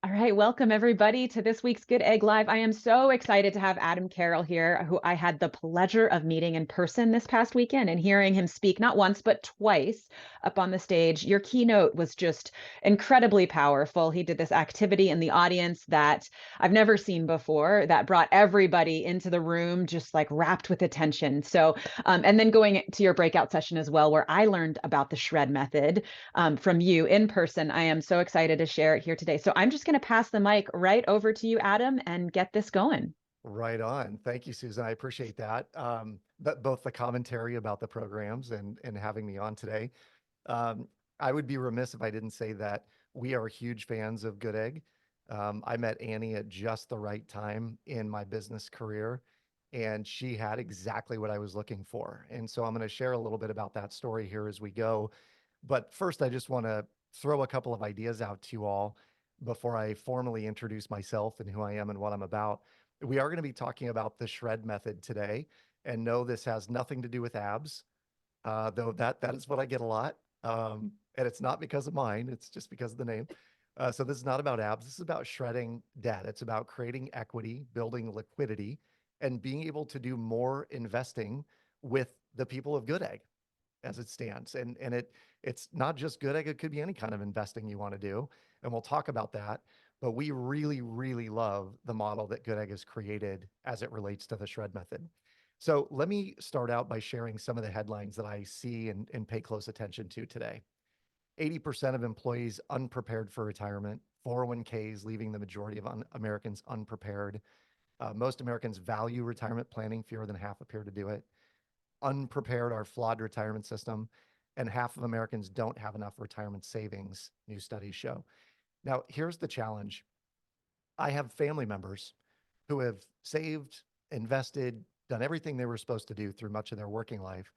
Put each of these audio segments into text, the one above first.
All right, welcome everybody to this week's Good Egg Live. I am so excited to have Adam Carroll here, who I had the pleasure of meeting in person this past weekend and hearing him speak not once, but twice up on the stage. Your keynote was just incredibly powerful. He did this activity in the audience that I've never seen before that brought everybody into the room just like wrapped with attention. And then going to your breakout session as well, where I learned about the shred method from you in person. I am so excited to share it here today. So I'm just going to pass the mic right over to you, Adam, and get this going. Right on. Thank you, Susan. I appreciate that. But both the commentary about the programs and having me on today. Um, I would be remiss if I didn't say that we are huge fans of Goodegg. I met Annie at just the right time in my business career, and she had exactly what I was looking for. And so I'm going to share a little bit about that story here as we go. But first, I just want to throw a couple of ideas out to you all before I formally introduce myself and who I am and what I'm about. We are going to be talking about the shred method today. And no, this has nothing to do with abs, though that is what I get a lot. And it's not because of mine, it's just because of the name. So this is not about abs. This is about shredding debt. It's about creating equity, building liquidity, and being able to do more investing with the people of Goodegg as it stands. And it's not just Goodegg, it could be any kind of investing you want to do. And we'll talk about that. But we really, really love the model that Goodegg has created as it relates to the shred method. So let me start out by sharing some of the headlines that I see and pay close attention to today. 80% of employees unprepared for retirement, 401ks leaving the majority of Americans unprepared. Most Americans value retirement planning, fewer than half appear to do it. Unprepared our flawed retirement system, and half of Americans don't have enough retirement savings, new studies show. Now, here's the challenge. I have family members who have saved, invested, done everything they were supposed to do through much of their working life,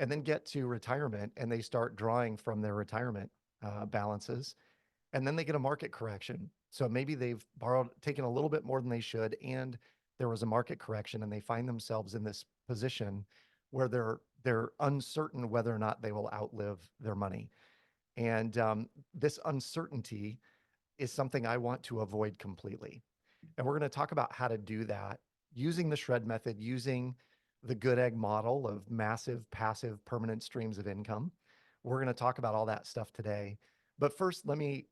and then get to retirement and they start drawing from their retirement balances, and then they get a market correction. So maybe they've taken a little bit more than they should, and there was a market correction, and they find themselves in this position where they're uncertain whether or not they will outlive their money. And this uncertainty is something I want to avoid completely. And we're going to talk about how to do that using the shred method, using the Goodegg model of massive, passive, permanent streams of income. We're going to talk about all that stuff today. But first, let me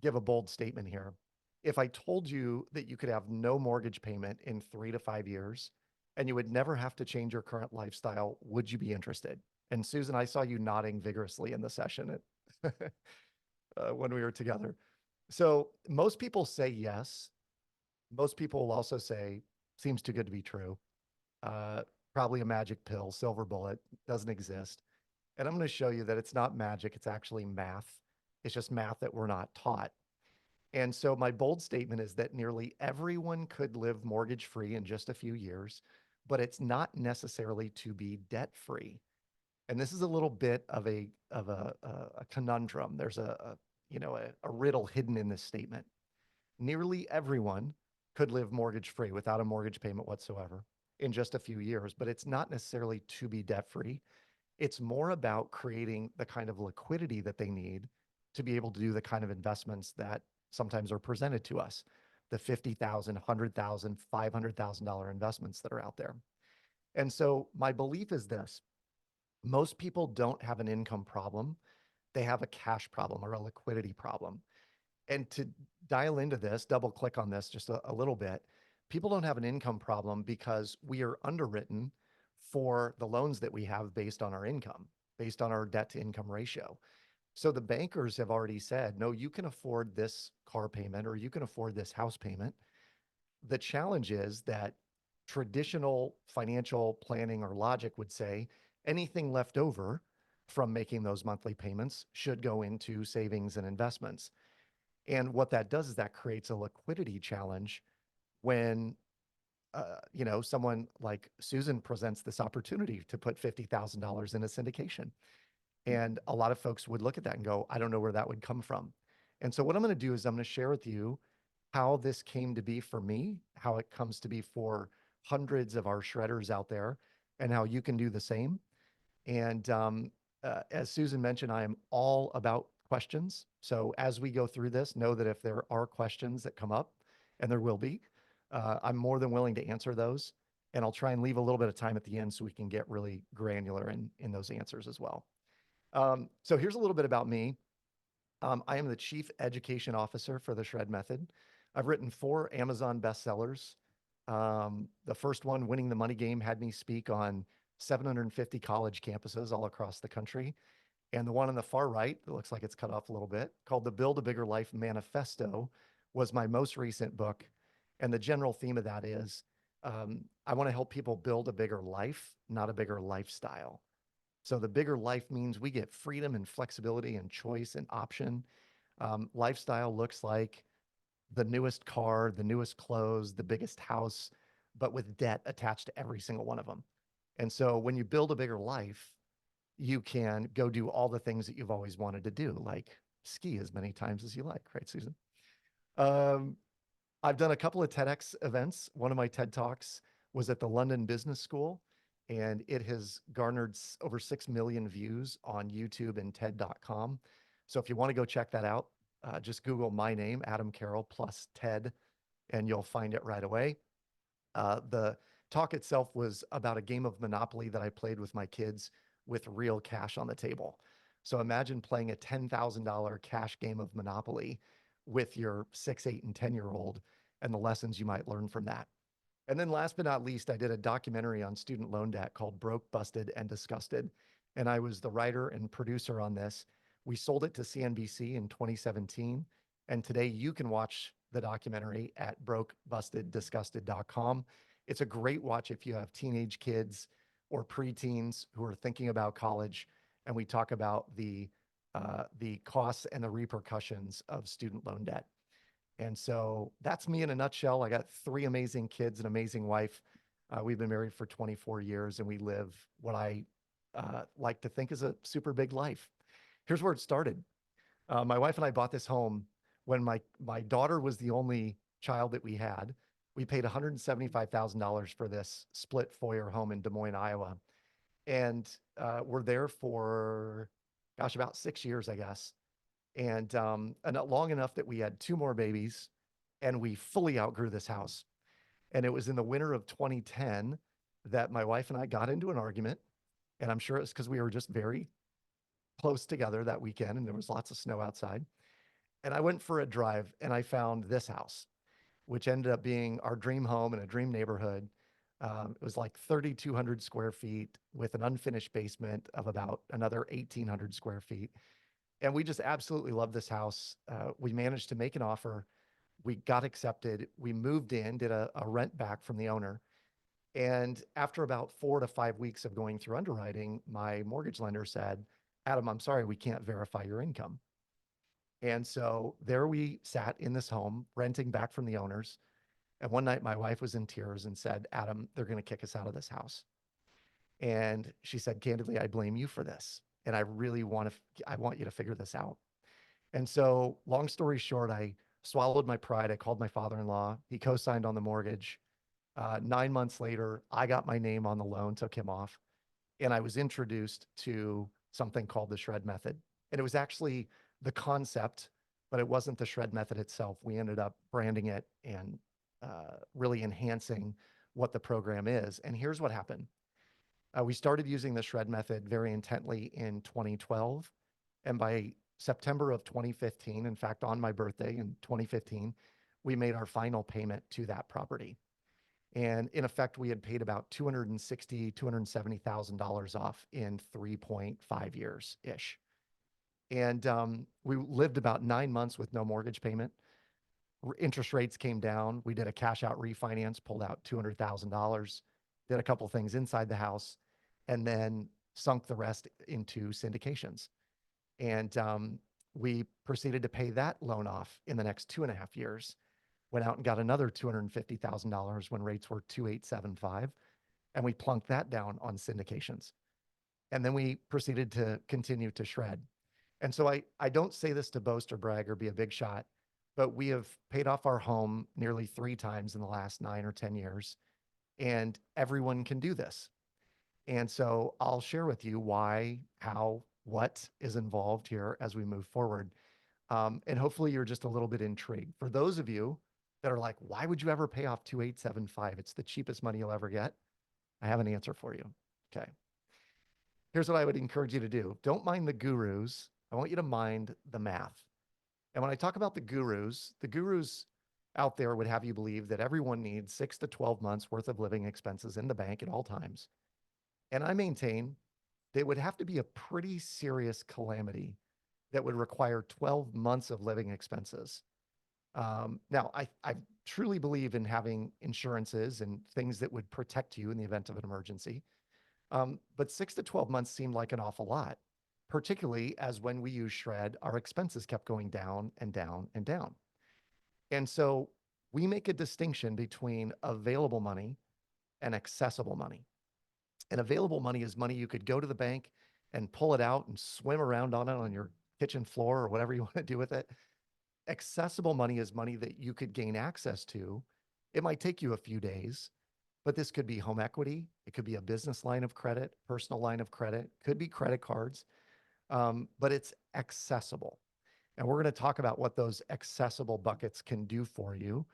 give a bold statement here. If I told you that you could have no mortgage payment in 3 to 5 years and you would never have to change your current lifestyle, would you be interested? And Susan, I saw you nodding vigorously in the session when we were together. So most people say yes. Most people will also say, seems too good to be true. Uh, Probably a magic pill, silver bullet, doesn't exist. And I'm going to show you that it's not magic, it's actually math. It's just math that we're not taught. And so my bold statement is that nearly everyone could live mortgage free in just a few years, but it's not necessarily to be debt free. And this is a little bit of a conundrum. There's a riddle hidden in this statement. Nearly everyone could live mortgage free without a mortgage payment whatsoever in just a few years, but it's not necessarily to be debt free. It's more about creating the kind of liquidity that they need to be able to do the kind of investments that sometimes are presented to us, the $50,000, $100,000, $500,000 investments that are out there. And so my belief is this: most people don't have an income problem, they have a cash problem or a liquidity problem. And to dial into this, double click on this just a little bit, people don't have an income problem because we are underwritten for the loans that we have based on our income, based on our debt to income ratio. So the bankers have already said, no, you can afford this car payment or you can afford this house payment. The challenge is that traditional financial planning or logic would say anything left over from making those monthly payments should go into savings and investments. And what that does is that creates a liquidity challenge when someone like Susan presents this opportunity to put $50,000 in a syndication. And a lot of folks would look at that and go, I don't know where that would come from. And so what I'm going to do is I'm going to share with you how this came to be for me, how it comes to be for hundreds of our shredders out there, and how you can do the same. And as Susan mentioned, I am all about questions. So as we go through this, know that if there are questions that come up, and there will be, I'm more than willing to answer those. And I'll try and leave a little bit of time at the end so we can get really granular in those answers as well. So here's a little bit about me. I am the Chief Education Officer for the Shred Method. I've written 4 Amazon bestsellers. The first one, Winning the Money Game, had me speak on 750 college campuses all across the country. And the one on the far right, that looks like it's cut off a little bit, called The Build a Bigger Life Manifesto, was my most recent book. And the general theme of that is I want to help people build a bigger life, not a bigger lifestyle. So the bigger life means we get freedom and flexibility and choice and option. Lifestyle looks like the newest car, the newest clothes, the biggest house, but with debt attached to every single one of them. And so when you build a bigger life, you can go do all the things that you've always wanted to do, like ski as many times as you like, right, Susan? Um, I've done a couple of TEDx events. One of my TED Talks was at the London Business School, and it has garnered over 6 million views on YouTube and TED.com. So if you want to go check that out, just Google my name, Adam Carroll, plus TED, and you'll find it right away. The talk itself was about a game of Monopoly that I played with my kids with real cash on the table. So imagine playing a $10,000 cash game of Monopoly with your 6, 8, and 10-year-old and the lessons you might learn from that. And then last but not least, I did a documentary on student loan debt called Broke, Busted, and Disgusted. And I was the writer and producer on this. We sold it to CNBC in 2017. And today you can watch the documentary at brokebustedDisgusted.com. It's a great watch if you have teenage kids or preteens who are thinking about college. And we talk about the costs and the repercussions of student loan debt. And so that's me in a nutshell. I got 3 amazing kids, an amazing wife. We've been married for 24 years, and we live what I like to think is a super big life. Here's where it started. My wife and I bought this home when my daughter was the only child that we had. We paid $175,000 for this split foyer home in Des Moines, Iowa. And we're there for, gosh, about 6 years, I guess. And not long enough that we had 2 more babies, and we fully outgrew this house. And it was in the winter of 2010 that my wife and I got into an argument. And I'm sure it's because we were just very close together that weekend, and there was lots of snow outside. And I went for a drive, and I found this house, which ended up being our dream home in a dream neighborhood. It was like 3,200 square feet with an unfinished basement of about another 1,800 square feet. And we just absolutely love this house. We managed to make an offer. We got accepted. We moved in, did a rent back from the owner. And after about 4 to 5 weeks of going through underwriting, my mortgage lender said, Adam, I'm sorry, we can't verify your income. And so there we sat in this home, renting back from the owners. And one night my wife was in tears and said, Adam, they're going to kick us out of this house. And she said, candidly, I blame you for this. And I really want you to figure this out. And so long story short, I swallowed my pride. I called my father-in-law. He co-signed on the mortgage. 9 months later, I got my name on the loan, took him off. And I was introduced to something called the Shred Method. And it was actually the concept, but it wasn't the Shred Method itself. We ended up branding it and really enhancing what the program is. And here's what happened. We started using the Shred Method very intently in 2012. And by September of 2015, in fact, on my birthday in 2015, we made our final payment to that property. And in effect, we had paid about $260,000, $270,000 off in 3.5 years-ish. And we lived about 9 months with no mortgage payment. Interest rates came down. We did a cash out refinance, pulled out $200,000, did a couple things inside the house, and then sunk the rest into syndications. And we proceeded to pay that loan off in the next 2.5 years. Went out and got another $250,000 when rates were 2.875, and we plunked that down on syndications. And then we proceeded to continue to shred. And so I don't say this to boast or brag or be a big shot, but we have paid off our home nearly 3 times in the last 9 or 10 years, and everyone can do this. And so I'll share with you why, how, what is involved here as we move forward. And hopefully you're just a little bit intrigued. For those of you that are like, why would you ever pay off 2875? It's the cheapest money you'll ever get. I have an answer for you. Okay. Here's what I would encourage you to do. Don't mind the gurus. I want you to mind the math. And when I talk about the gurus out there would have you believe that everyone needs 6 to 12 months worth of living expenses in the bank at all times. And I maintain they would have to be a pretty serious calamity that would require 12 months of living expenses. Now, I truly believe in having insurances and things that would protect you in the event of an emergency. But 6 to 12 months seemed like an awful lot, particularly as when we use Shred, our expenses kept going down and down and down. And so we make a distinction between available money and accessible money. And available money is money you could go to the bank and pull it out and swim around on it on your kitchen floor or whatever you want to do with it. Accessible money is money that you could gain access to. It might take you a few days, but this could be home equity. It could be a business line of credit, personal line of credit, could be credit cards, but it's accessible. And we're going to talk about what those accessible buckets can do for you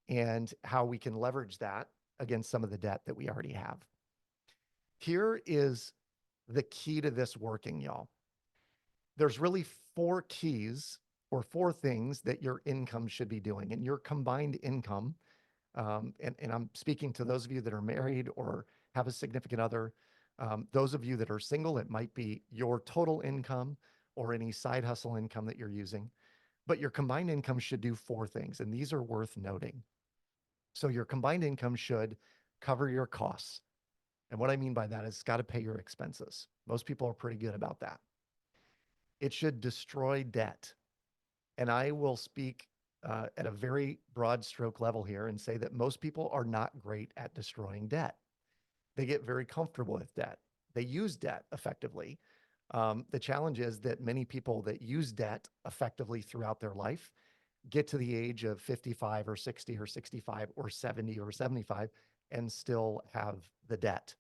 and how we can leverage that against some of the debt that we already have. Here is the key to this working, y'all. There's really 4 keys or 4 things that your income should be doing. And your combined income, and I'm speaking to those of you that are married or have a significant other. Those of you that are single, it might be your total income or any side hustle income that you're using. But your combined income should do 4 things, and these are worth noting. So your combined income should cover your costs. And what I mean by that is it's got to pay your expenses. Most people are pretty good about that. It should destroy debt. And I will speak at a very broad stroke level here and say that most people are not great at destroying debt. They get very comfortable with debt. They use debt effectively. The challenge is that many people that use debt effectively throughout their life get to the age of 55 or 60 or 65 or 70 or 75 and still have the debt.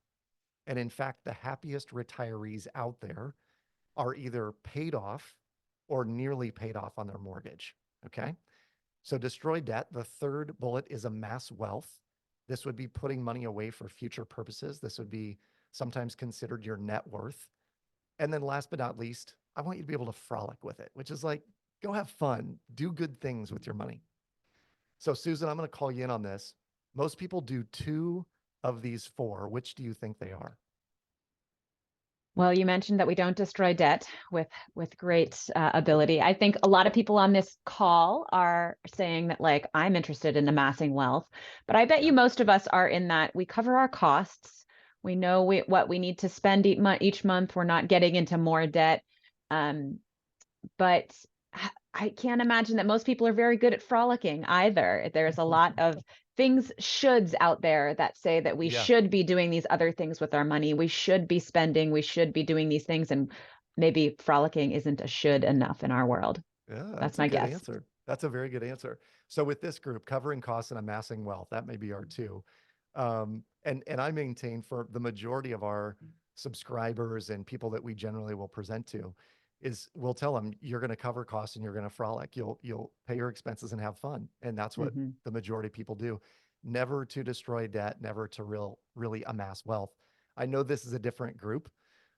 And in fact, the happiest retirees out there are either paid off or nearly paid off on their mortgage. Okay. So destroy debt. The third bullet is amass wealth. This would be putting money away for future purposes. This would be sometimes considered your net worth. And then last but not least, I want you to be able to frolic with it, which is like, go have fun, do good things with your money. So Susan, I'm going to call you in on this. Most people do 2 of these 4. Which do you think they are? Well, you mentioned that we don't destroy debt with great ability. I think a lot of people on this call are saying that, like, I'm interested in amassing wealth, but I bet you most of us are in that we cover our costs. We know what we need to spend each month. We're not getting into more debt. But I can't imagine that most people are very good at frolicking either. There's a lot of things shoulds out there that say that we should be doing these other things with our money. We should be spending, we should be doing these things. And maybe frolicking isn't a should enough in our world. Yeah, That's that's a my good guess. answer. That's a very good answer. So with this group, covering costs and amassing wealth, that may be our 2. And I maintain for the majority of our subscribers and people that we generally will present to is we'll tell them you're going to cover costs and you're going to frolic. You'll pay your expenses and have fun. And that's what the majority of people do. Never to destroy debt, never to really amass wealth. I know this is a different group.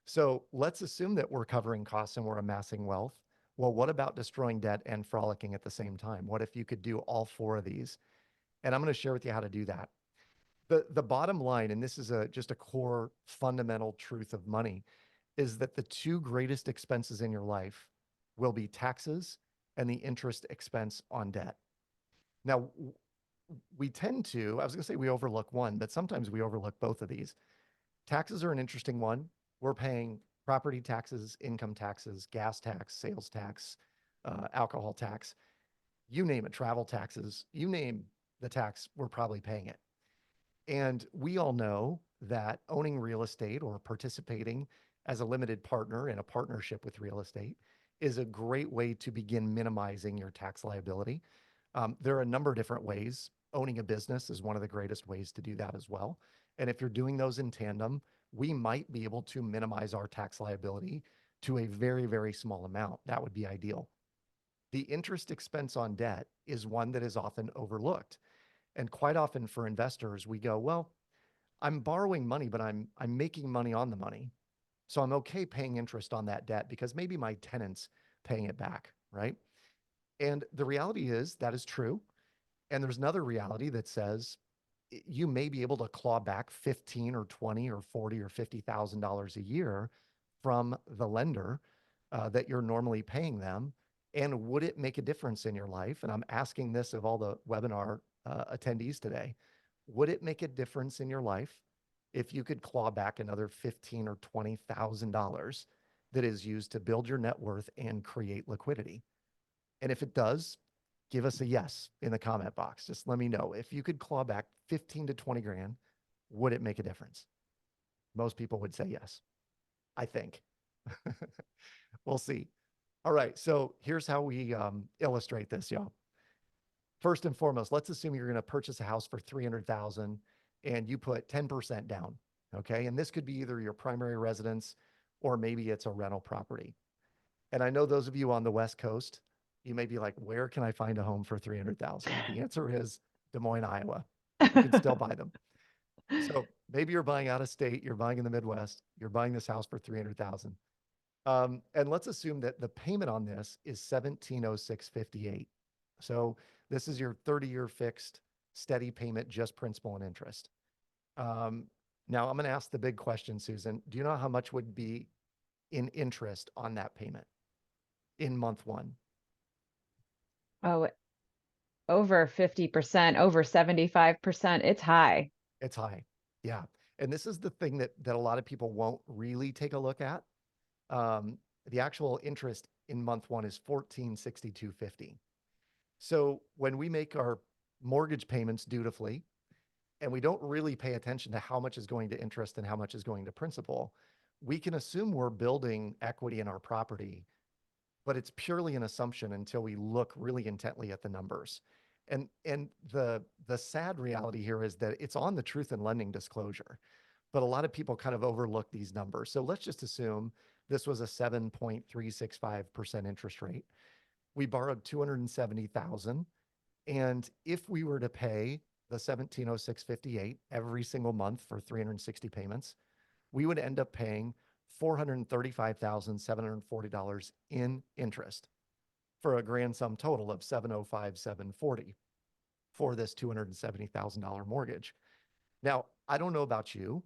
So let's assume that we're covering costs and we're amassing wealth. Well, what about destroying debt and frolicking at the same time? What if you could do all 4 of these? And I'm going to share with you how to do that. The bottom line, and this is just a core fundamental truth of money, is that the 2 greatest expenses in your life will be taxes and the interest expense on debt. Now, we tend to, I was going to say we overlook one, but sometimes we overlook both of these. Taxes are an interesting one. We're paying property taxes, income taxes, gas tax, sales tax, alcohol tax, you name it, travel taxes, you name the tax, we're probably paying it. And we all know that owning real estate or participating as a limited partner in a partnership with real estate is a great way to begin minimizing your tax liability. There are a number of different ways. Owning a business is one of the greatest ways to do that as well. And if you're doing those in tandem, we might be able to minimize our tax liability to a very, very small amount. That would be ideal. The interest expense on debt is one that is often overlooked. And quite often for investors, we go, well, I'm borrowing money, but I'm making money on the money. So I'm okay paying interest on that debt because maybe my tenant's paying it back, right? And the reality is that is true. And there's another reality that says you may be able to claw back 15 or 20 or 40 or $50,000 a year from the lender that you're normally paying them. And would it make a difference in your life? And I'm asking this of all the webinar attendees today. Would it make a difference in your life if you could claw back another 15 or $20,000 that is used to build your net worth and create liquidity? And if it does, give us a yes in the comment box. Just let me know. If you could claw back 15 to 20 grand, would it make a difference? Most people would say yes, I think. We'll see. All right. So here's how we illustrate this, y'all. First and foremost, let's assume you're going to purchase a house for 300,000 and you put 10% down. Okay. And this could be either your primary residence or maybe it's a rental property. And I know those of you on the West Coast, you may be like, where can I find a home for 300,000? The answer is Des Moines, Iowa. You can still buy them. So maybe you're buying out of state, you're buying in the Midwest, you're buying this house for 300,000. And let's assume that the payment on this is 1706.58. So this is your 30-year fixed steady payment, just principal and interest. Now I'm going to ask the big question, Susan. Do you know how much would be in interest on that payment in month one? Oh, over 50%, over 75%. It's high. It's high. Yeah. And this is the thing that a lot of people won't really take a look at. The actual interest in month one is 1462.50. So when we make our mortgage payments dutifully, and we don't really pay attention to how much is going to interest and how much is going to principal, we can assume we're building equity in our property, but it's purely an assumption until we look really intently at the numbers. And the sad reality here is that it's on the truth in lending disclosure, but a lot of people kind of overlook these numbers. So let's just assume this was a 7.365% interest rate. We borrowed 270,000. And if we were to pay the 1706.58 every single month for 360 payments, we would end up paying $435,740 in interest for a grand sum total of $705,740 for this $270,000 mortgage. Now, I don't know about you,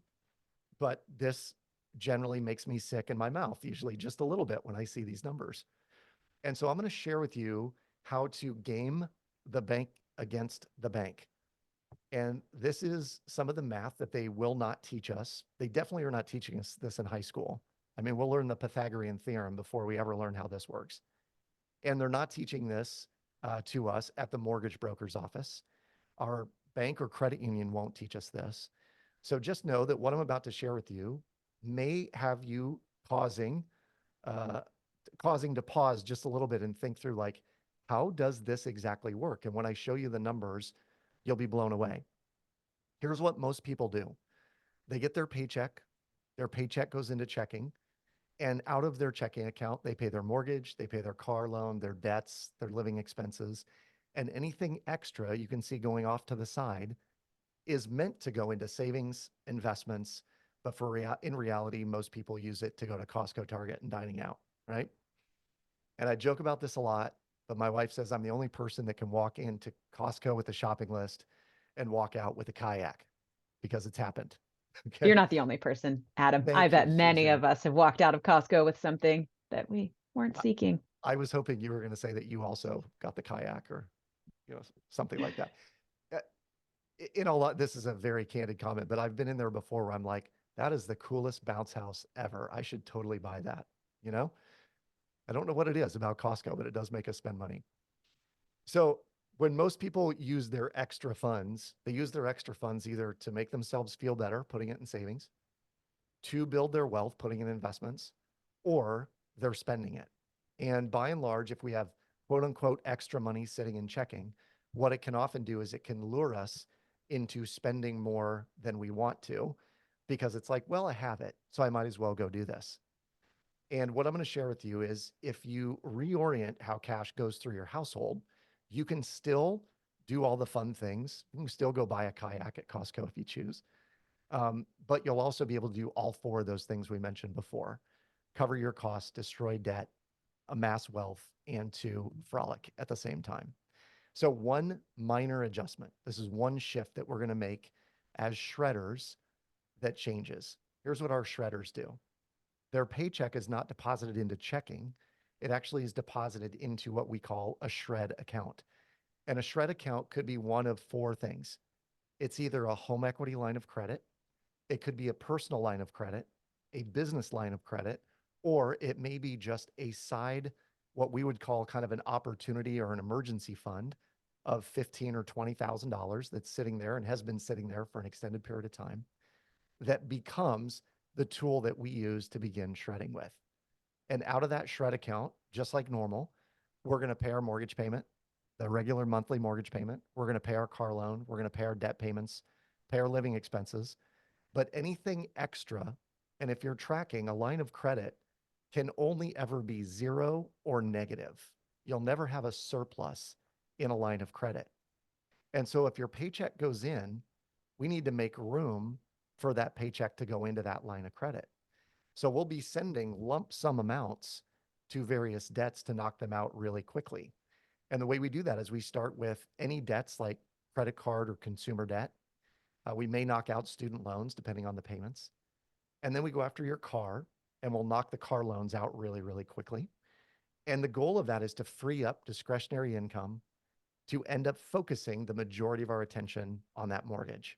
but this generally makes me sick in my mouth, usually just a little bit when I see these numbers. And so I'm going to share with you how to game the bank against the bank. And this is some of the math that they will not teach us. They definitely are not teaching us this in high school. I mean, we'll learn the Pythagorean theorem before we ever learn how this works. And they're not teaching this to us at the mortgage broker's office. Our bank or credit union won't teach us this. So just know that what I'm about to share with you may have you causing to pause just a little bit and think through, like, how does this exactly work? And when I show you the numbers, you'll be blown away. Here's what most people do. They get their paycheck goes into checking, and out of their checking account, they pay their mortgage, they pay their car loan, their debts, their living expenses, and anything extra you can see going off to the side is meant to go into savings, investments, but in reality, most people use it to go to Costco, Target, and dining out, right? And I joke about this a lot, but my wife says I'm the only person that can walk into Costco with a shopping list and walk out with a kayak because it's happened. You're Okay. not the only person, Adam. I Thank you, bet many Susan. of us have walked out of Costco with something that we weren't I, seeking. I was hoping you were going to say that you also got the kayak or, something like that. Uh, this is a very candid comment, but I've been in there before where I'm like, that is the coolest bounce house ever. I should totally buy that. I don't know what it is about Costco, but it does make us spend money. So when most people use their extra funds, they use their extra funds either to make themselves feel better, putting it in savings, to build their wealth, putting in investments, or they're spending it. And by and large, if we have quote unquote extra money sitting in checking, what it can often do is it can lure us into spending more than we want to, because it's like, well, I have it, so I might as well go do this. And what I'm going to share with you is if you reorient how cash goes through your household, you can still do all the fun things. You can still go buy a kayak at Costco if you choose. But you'll also be able to do all four of those things we mentioned before: cover your costs, destroy debt, amass wealth, and to frolic at the same time. So, one minor adjustment. This is one shift that we're going to make as shredders that changes. Here's what our shredders do: their paycheck is not deposited into checking, it actually is deposited into what we call a shred account. And a shred account could be one of four things: it's either a home equity line of credit, it could be a personal line of credit, a business line of credit, or it may be just a side, what we would call kind of an opportunity or an emergency fund of $15,000 or $20,000 that's sitting there and has been sitting there for an extended period of time, that becomes the tool that we use to begin shredding with. And out of that shred account, just like normal, we're going to pay our mortgage payment, the regular monthly mortgage payment. We're going to pay our car loan. We're going to pay our debt payments, pay our living expenses. But anything extra, and if you're tracking, a line of credit can only ever be zero or negative. You'll never have a surplus in a line of credit. And so if your paycheck goes in, we need to make room for that paycheck to go into that line of credit. So we'll be sending lump sum amounts to various debts to knock them out really quickly. And the way we do that is we start with any debts like credit card or consumer debt. We may knock out student loans depending on the payments. And then we go after your car and we'll knock the car loans out really, really quickly. And the goal of that is to free up discretionary income to end up focusing the majority of our attention on that mortgage.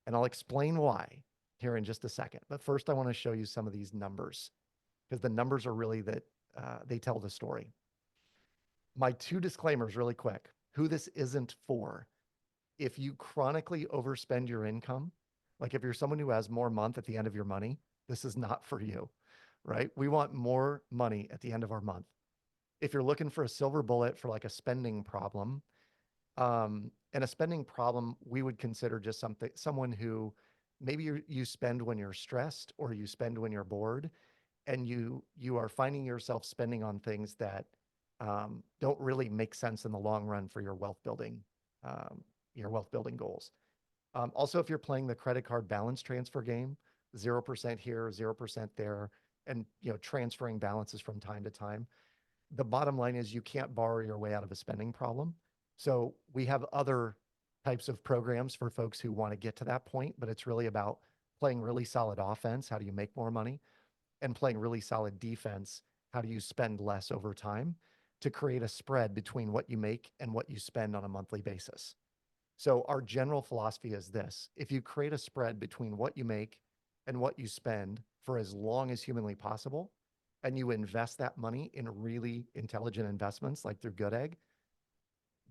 And I'll explain why here in just a second. But first, I want to show you some of these numbers because the numbers are really that they tell the story. My two disclaimers really quick: who this isn't for. If you chronically overspend your income, like if you're someone who has more month at the end of your money, this is not for you, right? We want more money at the end of our month. If you're looking for a silver bullet for like a spending problem, and a spending problem, we would consider just someone who maybe you spend when you're stressed or you spend when you're bored, and you are finding yourself spending on things that don't really make sense in the long run for your wealth building goals. Also, if you're playing the credit card balance transfer game, 0% here, 0% there, and transferring balances from time to time, the bottom line is you can't borrow your way out of a spending problem. So we have other types of programs for folks who want to get to that point, but it's really about playing really solid offense. How do you make more money? And playing really solid defense. How do you spend less over time to create a spread between what you make and what you spend on a monthly basis? So our general philosophy is this: if you create a spread between what you make and what you spend for as long as humanly possible, and you invest that money in really intelligent investments like through Goodegg,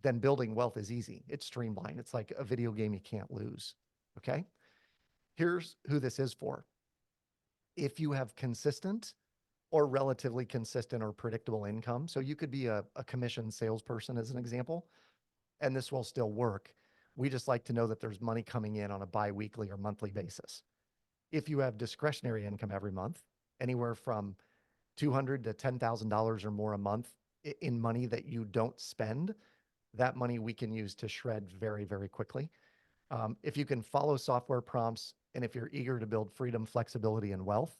then building wealth is easy. It's streamlined. It's like a video game you can't lose. Okay. Here's who this is for. If you have consistent or relatively consistent or predictable income, so you could be a commissioned salesperson as an example, and this will still work. We just like to know that there's money coming in on a bi-weekly or monthly basis. If you have discretionary income every month, anywhere from $200 to $10,000 or more a month in money that you don't spend, that money we can use to shred very, very quickly. If you can follow software prompts, and if you're eager to build freedom, flexibility, and wealth,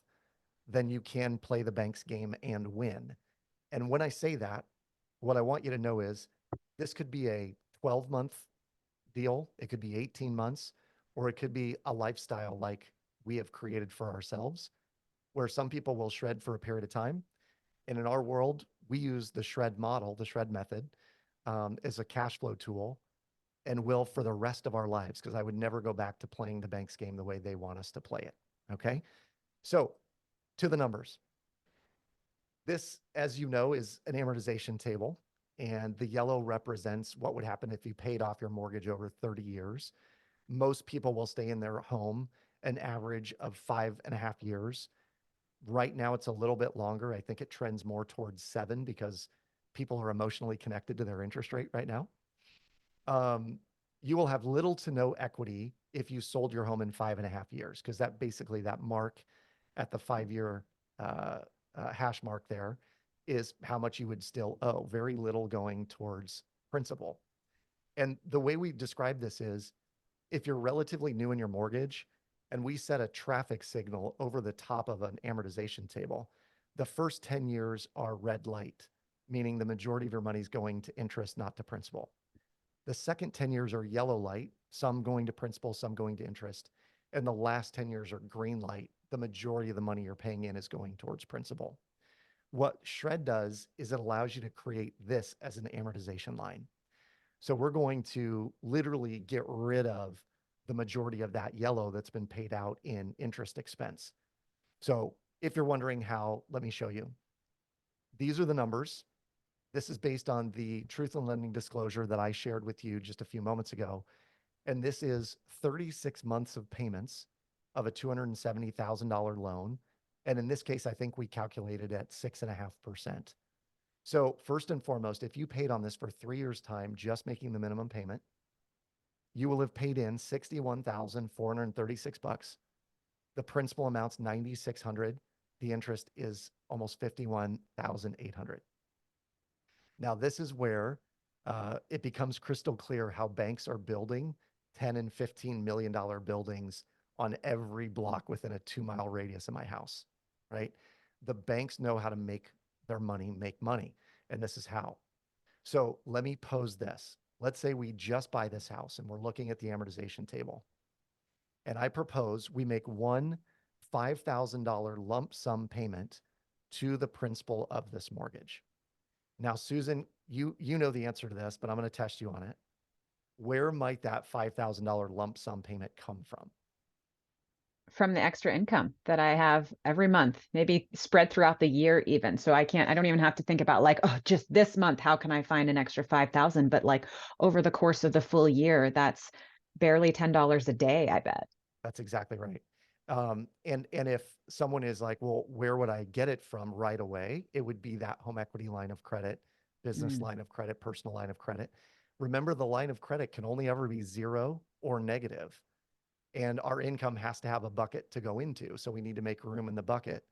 then you can play the bank's game and win. And when I say that, what I want you to know is this could be a 12-month deal. It could be 18 months, or it could be a lifestyle like we have created for ourselves, where some people will shred for a period of time. And in our world, we use the shred model, the shred method, as a cash flow tool, and will for the rest of our lives, because I would never go back to playing the bank's game the way they want us to play it. Okay. So to the numbers. This, as you know, is an amortization table, and the yellow represents what would happen if you paid off your mortgage over 30 years. Most people will stay in their home an average of 5.5 years. Right now, it's a little bit longer. I think it trends more towards 7 because people are emotionally connected to their interest rate right now. You will have little to no equity if you sold your home in 5.5 years, because that basically that mark at the 5-year hash mark there is how much you would still owe, very little going towards principal. And the way we describe this is if you're relatively new in your mortgage and we set a traffic signal over the top of an amortization table, the first 10 years are red light, meaning the majority of your money is going to interest, not to principal. The second 10 years are yellow light, some going to principal, some going to interest. And the last 10 years are green light. The majority of the money you're paying in is going towards principal. What Shred does is it allows you to create this as an amortization line. So we're going to literally get rid of the majority of that yellow that's been paid out in interest expense. So if you're wondering how, let me show you. These are the numbers. This is based on the truth in lending disclosure that I shared with you just a few moments ago. And this is 36 months of payments of a $270,000 loan. And in this case, I think we calculated at 6.5%. So first and foremost, if you paid on this for 3 years' time, just making the minimum payment, you will have paid in $61,436. The principal amount's $9,600. The interest is almost $51,800. Now, this is where it becomes crystal clear how banks are building $10 and $15 million buildings on every block within a 2-mile radius of my house, right? The banks know how to make their money make money, and this is how. So let me pose this. Let's say we just buy this house and we're looking at the amortization table. And I propose we make one $5,000 lump sum payment to the principal of this mortgage. Now, Susan, you know the answer to this, but I'm going to test you on it. Where might that $5,000 lump sum payment come from? From the extra income that I have every month, maybe spread throughout the year even. So I don't even have to think about like, oh, just this month, how can I find an extra 5,000? But like over the course of the full year, that's barely $10 a day, I bet. That's exactly right. And if someone is like, well, where would I get it from right away? It would be that home equity line of credit, business line of credit, personal line of credit. Remember, the line of credit can only ever be zero or negative, and our income has to have a bucket to go into. So we need to make room in the bucket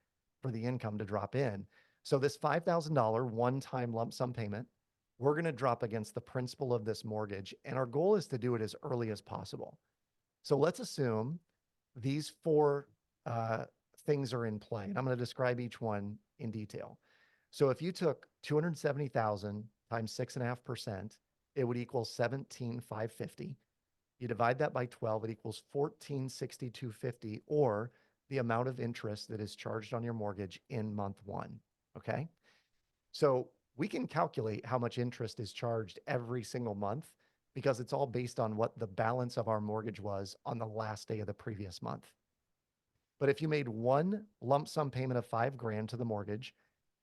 for the income to drop in. So this $5,000 one-time lump sum payment, we're going to drop against the principal of this mortgage. And our goal is to do it as early as possible. So let's assume these four things are in play, and I'm going to describe each one in detail. So if you took 270,000 times 6.5%, it would equal 17,550. You divide that by 12, it equals 14,6250, or the amount of interest that is charged on your mortgage in month one. Okay. So we can calculate how much interest is charged every single month because it's all based on what the balance of our mortgage was on the last day of the previous month. But if you made one lump sum payment of $5,000 to the mortgage,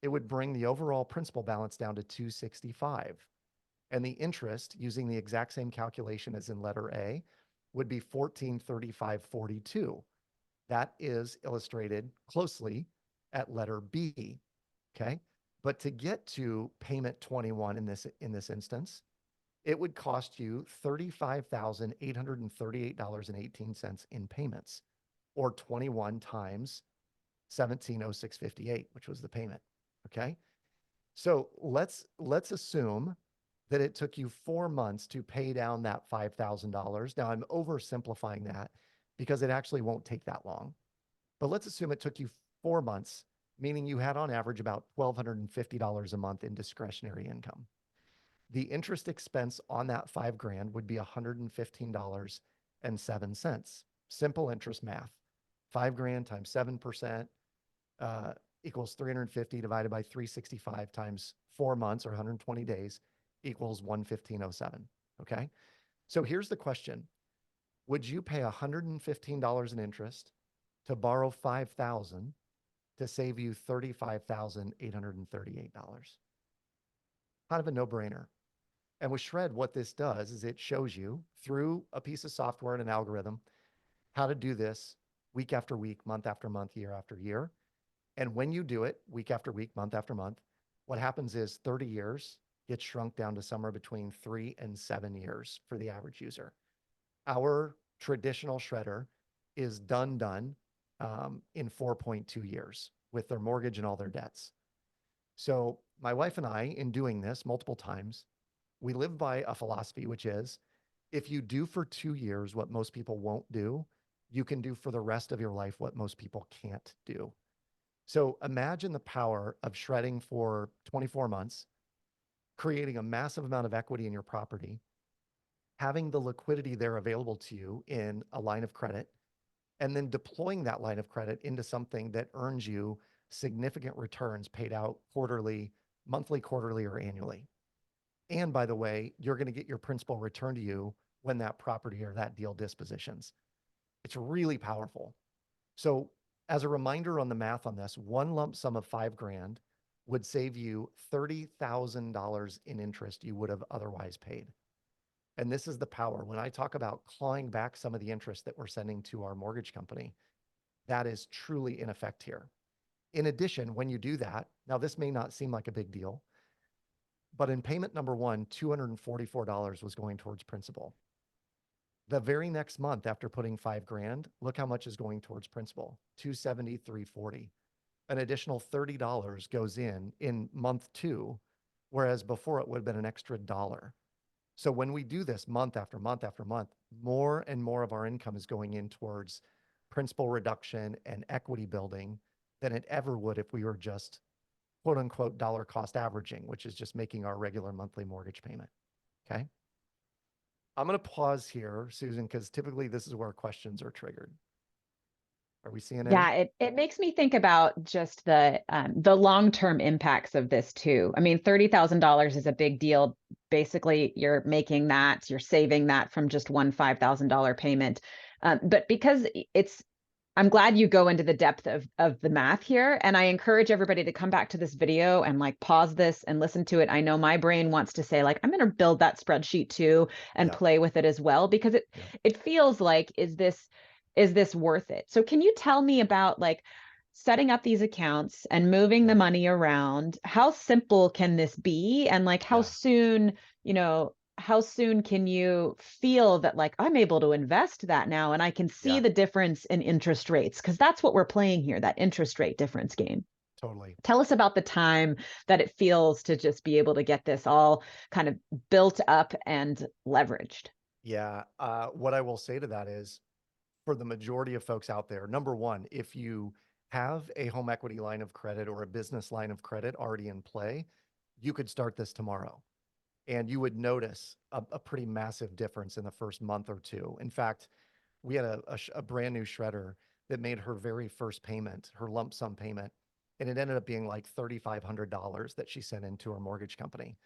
it would bring the overall principal balance down to $265. And the interest, using the exact same calculation as in letter A, would be $1,435.42. That is illustrated closely at letter B. Okay. But to get to payment 21 in this instance, it would cost you $35,838.18 in payments, or 21 times 170658, which was the payment. Okay. So let's assume that it took you 4 months to pay down that $5,000. Now I'm oversimplifying that because it actually won't take that long. But let's assume it took you 4 months, meaning you had on average about $1,250 a month in discretionary income. The interest expense on that $5,000 would be $115.07. Simple interest math. $5,000 times 7% equals 350 divided by 365 times 4 months or 120 days equals 115.07. Okay. So here's the question. Would you pay $115 in interest to borrow $5,000 to save you $35,838? Kind of a no-brainer. And with Shred, what this does is it shows you through a piece of software and an algorithm how to do this week after week, month after month, year after year. And when you do it week after week, month after month, what happens is 30 years gets shrunk down to somewhere between 3 and 7 years for the average user. Our traditional shredder is done in 4.2 years with their mortgage and all their debts. So my wife and I, in doing this multiple times, we live by a philosophy, which is if you do for 2 years what most people won't do, you can do for the rest of your life what most people can't do. So imagine the power of shredding for 24 months, creating a massive amount of equity in your property, having the liquidity there available to you in a line of credit, and then deploying that line of credit into something that earns you significant returns paid out quarterly, monthly, quarterly, or annually. And by the way, you're going to get your principal returned to you when that property or that deal dispositions. It's really powerful. So as a reminder on the math on this, one lump sum of $5,000 would save you $30,000 in interest you would have otherwise paid. And this is the power. When I talk about clawing back some of the interest that we're sending to our mortgage company, that is truly in effect here. In addition, when you do that, now this may not seem like a big deal, but in payment number one, $244 was going towards principal. The very next month after putting $5,000, look how much is going towards principal, $273.40. An additional $30 goes in month two, whereas before it would have been an extra $1. So when we do this month after month after month, more and more of our income is going in towards principal reduction and equity building than it ever would if we were just quote unquote dollar cost averaging, which is just making our regular monthly mortgage payment. Okay. I'm going to pause here, Susan, because typically this is where questions are triggered. Are we seeing any? Yeah, it makes me think about just the long-term impacts of this too. I mean, $30,000 is a big deal. Basically, you're making that, you're saving that from just one $5,000 payment. But because I'm glad you go into the depth of the math here. And I encourage everybody to come back to this video and like pause this and listen to it. I know my brain wants to say like, I'm going to build that spreadsheet too and play with it as well, because it feels like, is this worth it? So can you tell me about like setting up these accounts and moving the money around? How simple can this be? And like how soon, how soon can you feel that like I'm able to invest that now and I can see the difference in interest rates? Because that's what we're playing here, that interest rate difference game. Totally. Tell us about the time that it feels to just be able to get this all kind of built up and leveraged. Yeah. What I will say to that is, for the majority of folks out there, number one, if you have a home equity line of credit or a business line of credit already in play, you could start this tomorrow. And you would notice a pretty massive difference in the first month or two. In fact, we had a brand new shredder that made her very first payment, her lump sum payment, and it ended up being like $3,500 that she sent into her mortgage company.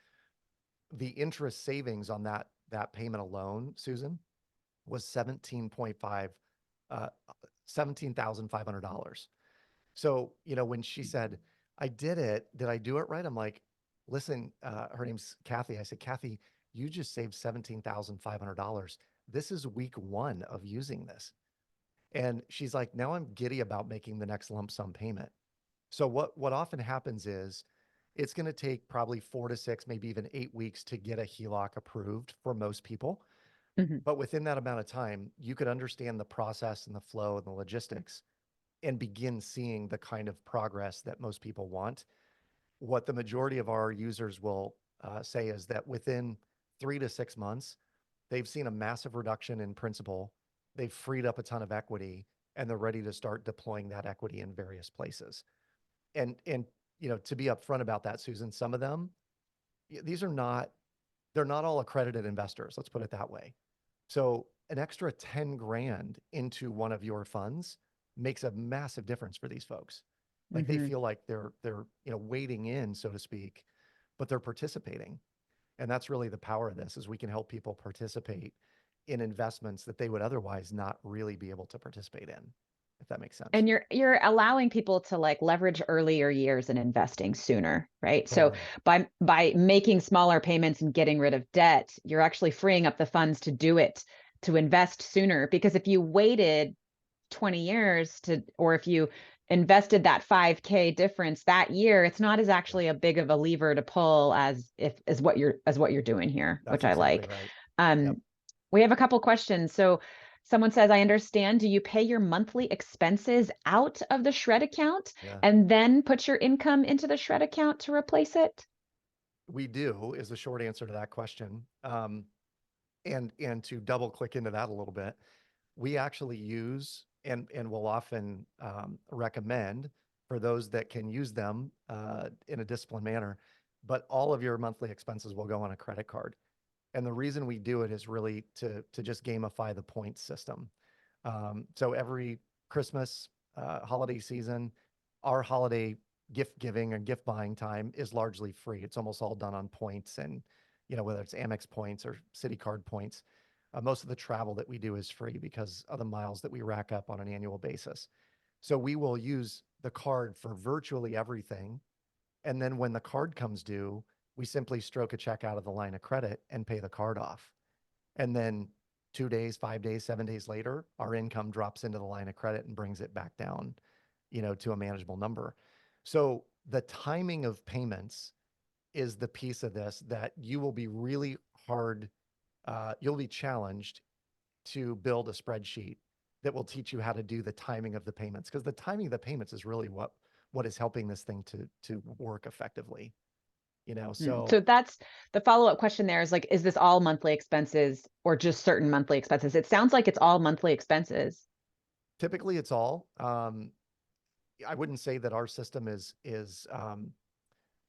The interest savings on that payment alone, Susan, was $17,500. So, when she said, I did it, did I do it right? I'm like, listen, her name's Kathy. I said, Kathy, you just saved $17,500. This is week one of using this. And she's like, now I'm giddy about making the next lump sum payment. So what often happens is it's going to take probably 4 to 6, maybe even 8 weeks to get a HELOC approved for most people. But within that amount of time, you could understand the process and the flow and the logistics and begin seeing the kind of progress that most people want. What the majority of our users will say is that within 3 to 6 months, they've seen a massive reduction in principal. They've freed up a ton of equity, and they're ready to start deploying that equity in various places. And to be upfront about that, Susan, some of them, they're not all accredited investors. Let's put it that way. So an extra 10 grand into one of your funds makes a massive difference for these folks. Like they feel like they're wading in, so to speak, but they're participating. And that's really the power of this, is we can help people participate in investments that they would otherwise not really be able to participate in, if that makes sense. And you're allowing people to like leverage earlier years and investing sooner, right? Totally. So by making smaller payments and getting rid of debt, you're actually freeing up the funds to do it, to invest sooner. Because if you waited 20 years or if you invested that 5K difference that year, it's not as actually a big of a lever to pull as what you're doing here, That's which I exactly like. right. Yep. We have a couple questions. So Someone says, I understand. Do you pay your monthly expenses out of the shred account Yeah, and then put your income into the shred account to replace it? we do is the short answer to that question. And to double click into that a little bit, we actually use and will often recommend for those that can use them in a disciplined manner, but all of your monthly expenses will go on a credit card. And the reason we do it is really to just gamify the points system. So every Christmas, holiday season, our holiday gift giving and gift buying time is largely free. It's almost all done on points, and whether it's Amex points or City Card points. Most of the travel that we do is free because of the miles that we rack up on an annual basis. So we will use the card for virtually everything. And then when the card comes due, we simply stroke a check out of the line of credit and pay the card off. And then 2 days, 5 days, 7 days later, our income drops into the line of credit and brings it back down, to a manageable number. So the timing of payments is the piece of this that you will be really hard. You'll be challenged to build a spreadsheet that will teach you how to do the timing of the payments, because the timing of the payments is really what is helping this thing to work effectively. So So that's the follow-up question there is like, is this all monthly expenses or just certain monthly expenses? It sounds like it's all monthly expenses. typically it's all. I wouldn't say that our system is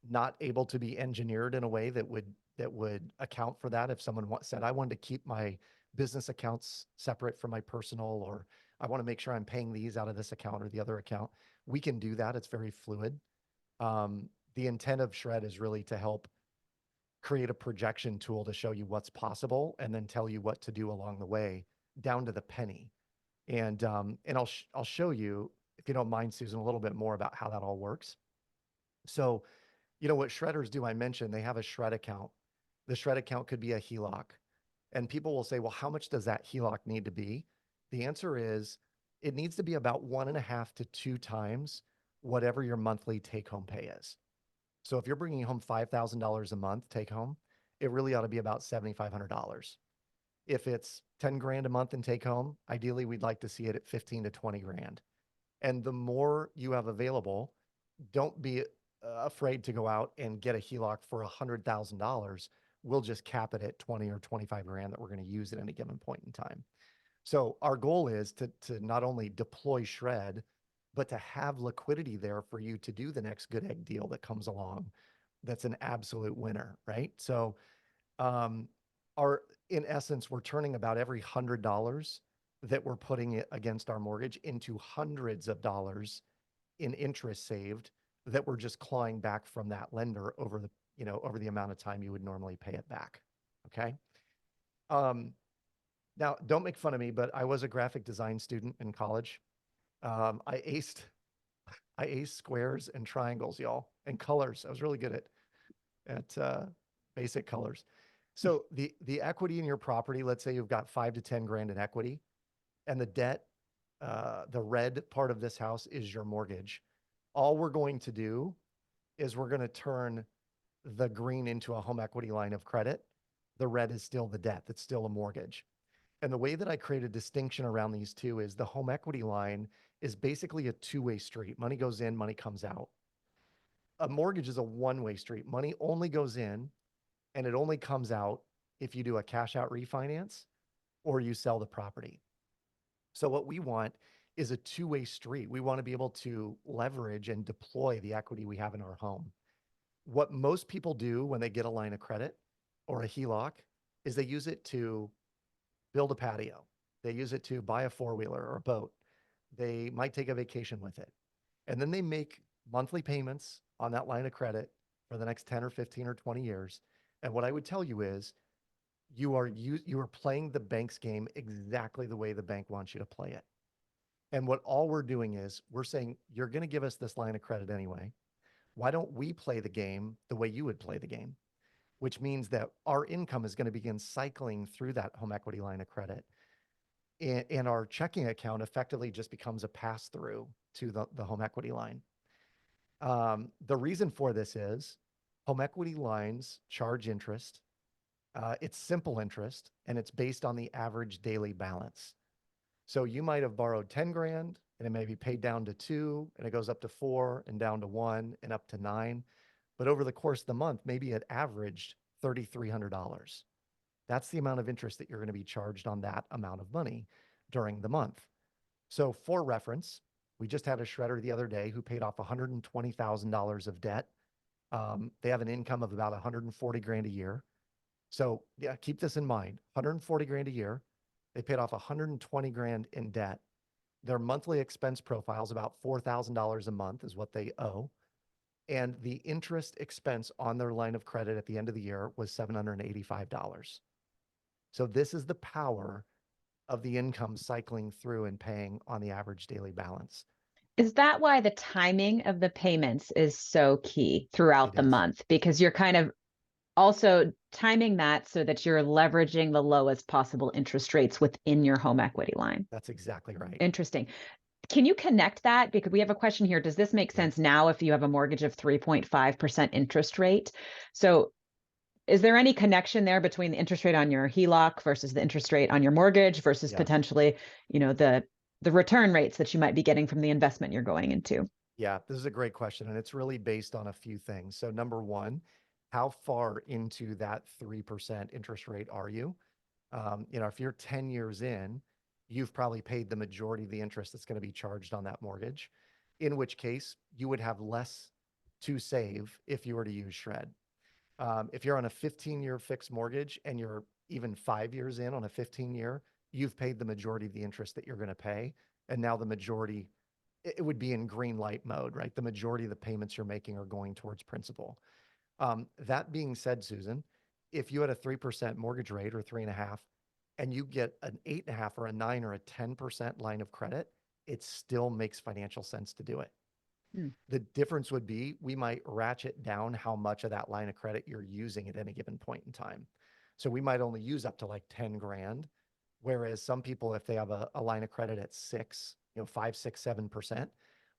not able to be engineered in a way that would account for that. If someone said, I wanted to keep my business accounts separate from my personal, or I want to make sure I'm paying these out of this account or the other account, we can do that. It's very fluid. The intent of Shred is really to help create a projection tool to show you what's possible and then tell you what to do along the way, down to the penny. And I'll show you, if you don't mind, Susan, a little bit more about how that all works. So, what shredders do, I mentioned they have a shred account. The shred account could be a HELOC. And people will say, well, how much does that HELOC need to be? The answer is it needs to be about 1.5 to 2 times whatever your monthly take home pay is. So if you're bringing home $5,000 a month take home, it really ought to be about $7,500. If it's 10 grand a month in take home, ideally we'd like to see it at 15 to 20 grand. And the more you have available, don't be afraid to go out and get a HELOC for $100,000. We'll just cap it at 20 or 25 grand that we're going to use at any given point in time. So our goal is to not only deploy Shred, but to have liquidity there for you to do the next Goodegg deal that comes along. That's an absolute winner, right? So our in essence, we're turning about every $100 that we're putting it against our mortgage into hundreds of dollars in interest saved that we're just clawing back from that lender over the amount of time you would normally pay it back. Okay. Now don't make fun of me, but I was a graphic design student in college. I aced squares and triangles, y'all, and colors. I was really good at basic colors. So the equity in your property, let's say you've got 5 to 10 grand in equity, and the debt, the red part of this house is your mortgage. All we're going to do is we're going to turn the green into a home equity line of credit. The red is still the debt. That's still a mortgage. And the way that I create a distinction around these two is the home equity line is basically a two-way street. Money goes in, money comes out. A mortgage is a one-way street. Money only goes in and it only comes out if you do a cash out refinance or you sell the property. So what we want is a two-way street. We want to be able to leverage and deploy the equity we have in our home. What most people do when they get a line of credit or a HELOC is they use it to build a patio. They use it to buy a four-wheeler or a boat. They might take a vacation with it. And then they make monthly payments on that line of credit for the next 10 or 15 or 20 years. And what I would tell you is you are playing the bank's game exactly the way the bank wants you to play it. And what all we're doing is we're saying, you're going to give us this line of credit anyway. Why don't we play the game the way you would play the game? Which means that our income is going to begin cycling through that home equity line of credit. And our checking account effectively just becomes a pass through to the home equity line. The reason for this is home equity lines charge interest. It's simple interest, and it's based on the average daily balance. So you might have borrowed 10 grand and it may be paid down to 2 and it goes up to 4 and down to 1 and up to 9. But over the course of the month, maybe it averaged $3,300. That's the amount of interest that you're going to be charged on that amount of money during the month. So for reference, we just had a shredder the other day who paid off $120,000 of debt. They have an income of about 140 grand a year. So yeah, keep this in mind, 140 grand a year. They paid off 120 grand in debt. Their monthly expense profile is about $4,000 a month is what they owe. And the interest expense on their line of credit at the end of the year was $785. So this is the power of the income cycling through and paying on the average daily balance. Is that why the timing of the payments is so key throughout It the is. month? Because you're kind of also timing that so that you're leveraging the lowest possible interest rates within your home equity line. That's exactly right. Interesting. Can you connect that? Because we have a question here. Does this make Yeah. sense now if you have a mortgage of 3.5% interest rate? So is there any connection there between the interest rate on your HELOC versus the interest rate on your mortgage versus Yeah. potentially, the return rates that you might be getting from the investment you're going into? Yeah, this is a great question, and it's really based on a few things. So number one, how far into that 3% interest rate are you? If you're 10 years in, you've probably paid the majority of the interest that's going to be charged on that mortgage, in which case you would have less to save if you were to use Shred. If you're on a 15-year fixed mortgage and you're even 5 years in on a 15-year, you've paid the majority of the interest that you're going to pay. And now the majority, it would be in green light mode, right? The majority of the payments you're making are going towards principal. That being said, Susan, if you had a 3% mortgage rate or 3.5, and you get an 8.5 or a 9 or a 10% line of credit, it still makes financial sense to do it. The difference would be we might ratchet down how much of that line of credit you're using at any given point in time. So we might only use up to like 10 grand. Whereas some people, if they have a line of credit at 6, 5, 6, 7%,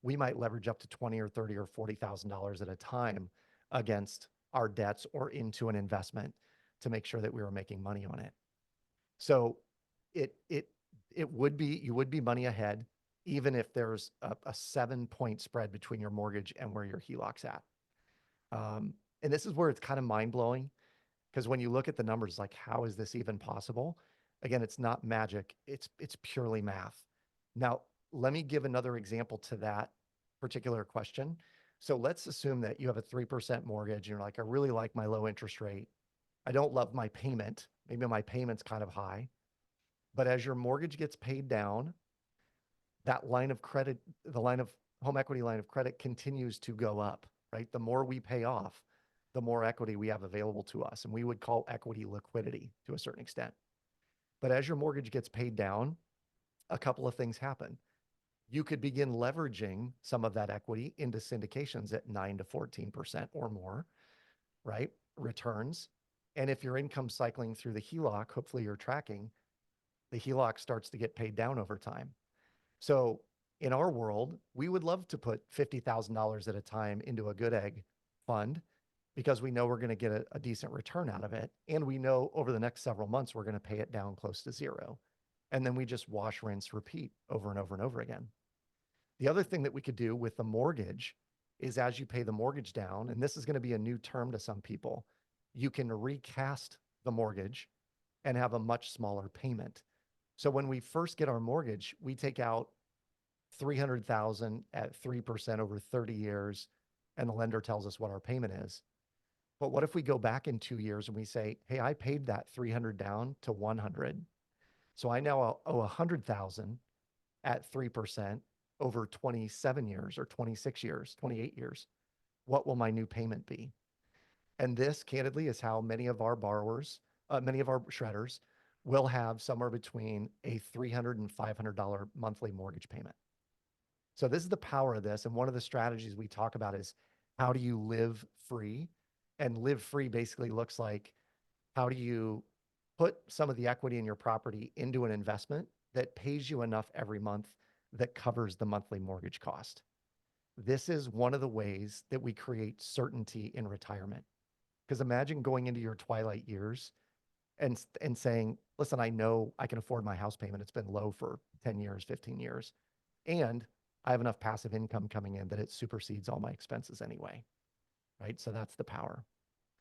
we might leverage up to 20 or 30 or $40,000 at a time against our debts or into an investment to make sure that we were making money on it. So it would be, you would be money ahead, even if there's a 7-point spread between your mortgage and where your HELOC's at. And this is where it's kind of mind blowing because when you look at the numbers, like, how is this even possible? Again, it's not magic. It's purely math. Now, let me give another example to that particular question. So let's assume that you have a 3% mortgage and you're like, I really like my low interest rate. I don't love my payment. Maybe my payment's kind of high. But as your mortgage gets paid down, that line of credit, the line of home equity line of credit continues to go up, right? The more we pay off, the more equity we have available to us. And we would call equity liquidity to a certain extent. But as your mortgage gets paid down, a couple of things happen. You could begin leveraging some of that equity into syndications at 9 to 14% or more, right? Returns. And if your income cycling through the HELOC, hopefully you're tracking, the HELOC starts to get paid down over time. So in our world, we would love to put $50,000 at a time into a Goodegg fund because we know we're going to get a decent return out of it. And we know over the next several months, we're going to pay it down close to zero. And then we just wash, rinse, repeat over and over and over again. The other thing that we could do with the mortgage is as you pay the mortgage down, and this is going to be a new term to some people, you can recast the mortgage and have a much smaller payment. So when we first get our mortgage, we take out $300,000 at 3% over 30 years, and the lender tells us what our payment is. But what if we go back in 2 years and we say, hey, I paid that 300 down to 100. So I now owe 100,000 at 3% over 27 years or 26 years, 28 years. What will my new payment be? And this, candidly, is how many of our borrowers, many of our shredders will have somewhere between a $300 and $500 monthly mortgage payment. So this is the power of this. And one of the strategies we talk about is how do you live free? And live free basically looks like how do you put some of the equity in your property into an investment that pays you enough every month that covers the monthly mortgage cost. This is one of the ways that we create certainty in retirement. Because imagine going into your twilight years and saying, listen, I know I can afford my house payment. It's been low for 10 years, 15 years. And I have enough passive income coming in that it supersedes all my expenses anyway. Right. So that's the power.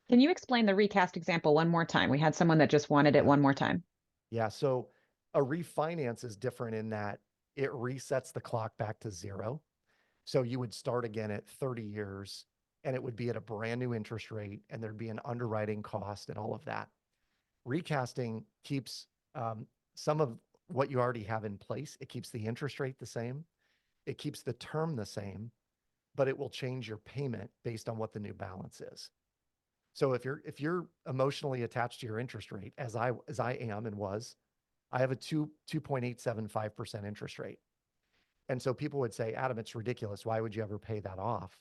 Can you explain the recast example one more time? We had someone that just wanted it Yeah. one more time. Yeah. So a refinance is different in that it resets the clock back to zero. So you would start again at 30 years and it would be at a brand new interest rate and there'd be an underwriting cost and all of that. Recasting keeps some of what you already have in place. It keeps the interest rate the same. It keeps the term the same, but it will change your payment based on what the new balance is. So if you're emotionally attached to your interest rate, as I am and was, I have a 2.875% interest rate. And so people would say, Adam, it's ridiculous. Why would you ever pay that off?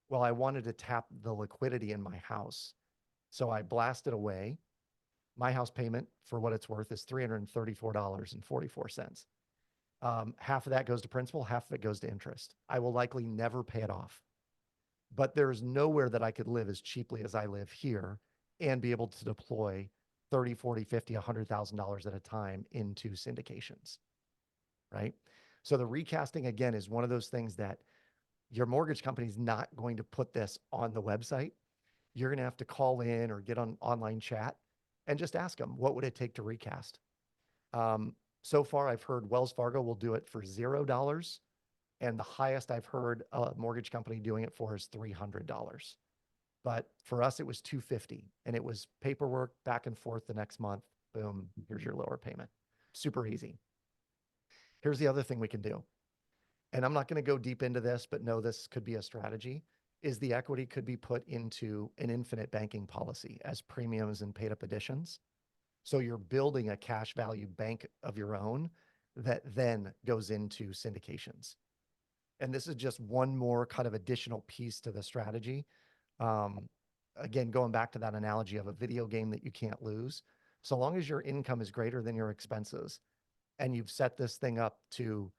Well, I wanted to tap the liquidity in my house. So I blasted away. My house payment, for what it's worth, is $334.44. Half of that goes to principal, half of it goes to interest. I will likely never pay it off. But there's nowhere that I could live as cheaply as I live here and be able to deploy 30, 40, 50, $100,000 at a time into syndications, right? So the recasting, again, is one of those things that your mortgage company is not going to put this on the website. You're going to have to call in or get on online chat and just ask them, what would it take to recast? So far, I've heard Wells Fargo will do it for $0. And the highest I've heard a mortgage company doing it for is $300. But for us, it was $250. And it was paperwork back and forth the next month. Boom, here's your lower payment. Super easy. Here's the other thing we can do. And I'm not going to go deep into this, but know this could be a strategy, is the equity could be put into an infinite banking policy as premiums and paid up additions. So you're building a cash value bank of your own that then goes into syndications. And this is just one more kind of additional piece to the strategy. Again, going back to that analogy of a video game that you can't lose, so long as your income is greater than your expenses and you've set this thing up to,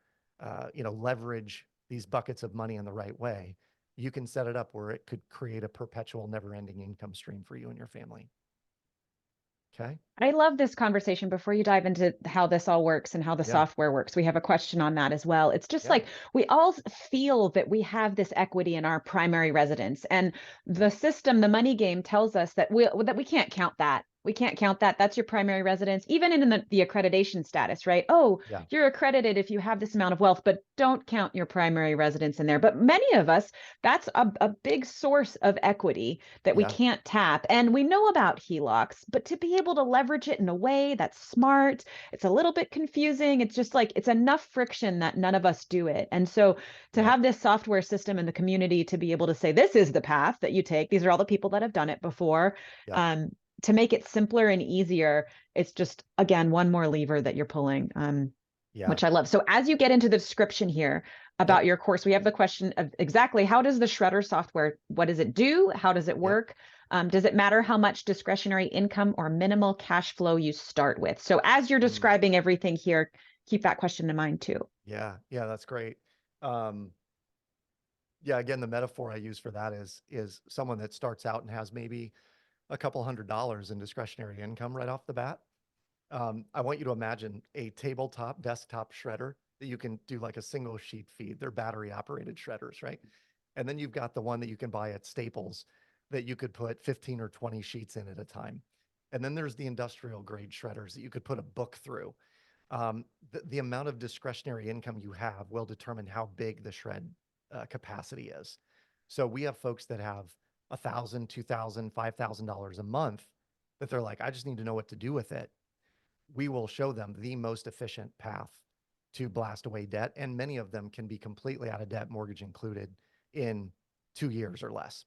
leverage these buckets of money in the right way, you can set it up where it could create a perpetual never-ending income stream for you and your family. Okay. I love this conversation. Before you dive into how this all works and how the Yeah. software works, we have a question on that as well. It's just Yeah. like we all feel that we have this equity in our primary residence, and the system, the money game, tells us that we can't count that. We can't count that. That's your primary residence, even in the accreditation status, right? Oh, Yeah. you're accredited if you have this amount of wealth, but don't count your primary residence in there. But many of us, that's a big source of equity that we Yeah. can't tap. And we know about HELOCs, but to be able to leverage it in a way that's smart, it's a little bit confusing. It's just like it's enough friction that none of us do it. And so to Yep. have this software system in the community to be able to say, this is the path that you take, these are all the people that have done it before. Yep. To make it simpler and easier, it's just, again, one more lever that you're pulling, Yeah. which I love. So as you get into the description here about Yep. your course, we have the question of exactly how does the Shredder software, what does it do? How does it Yep. work? Does it matter how much discretionary income or minimal cash flow you start with? So as you're describing everything here, keep that question in mind too. Yeah. Yeah. That's great. Yeah. Again, the metaphor I use for that is someone that starts out and has maybe a couple $100 in discretionary income right off the bat. I want you to imagine a tabletop desktop shredder that you can do like a single sheet feed. They're battery operated shredders, right? And then you've got the one that you can buy at Staples that you could put 15 or 20 sheets in at a time. And then there's the industrial grade shredders that you could put a book through. The amount of discretionary income you have will determine how big the shred capacity is. So we have folks that have $1,000, $2,000, $5,000 a month that they're like, I just need to know what to do with it. We will show them the most efficient path to blast away debt. And many of them can be completely out of debt, mortgage included, in 2 years or less.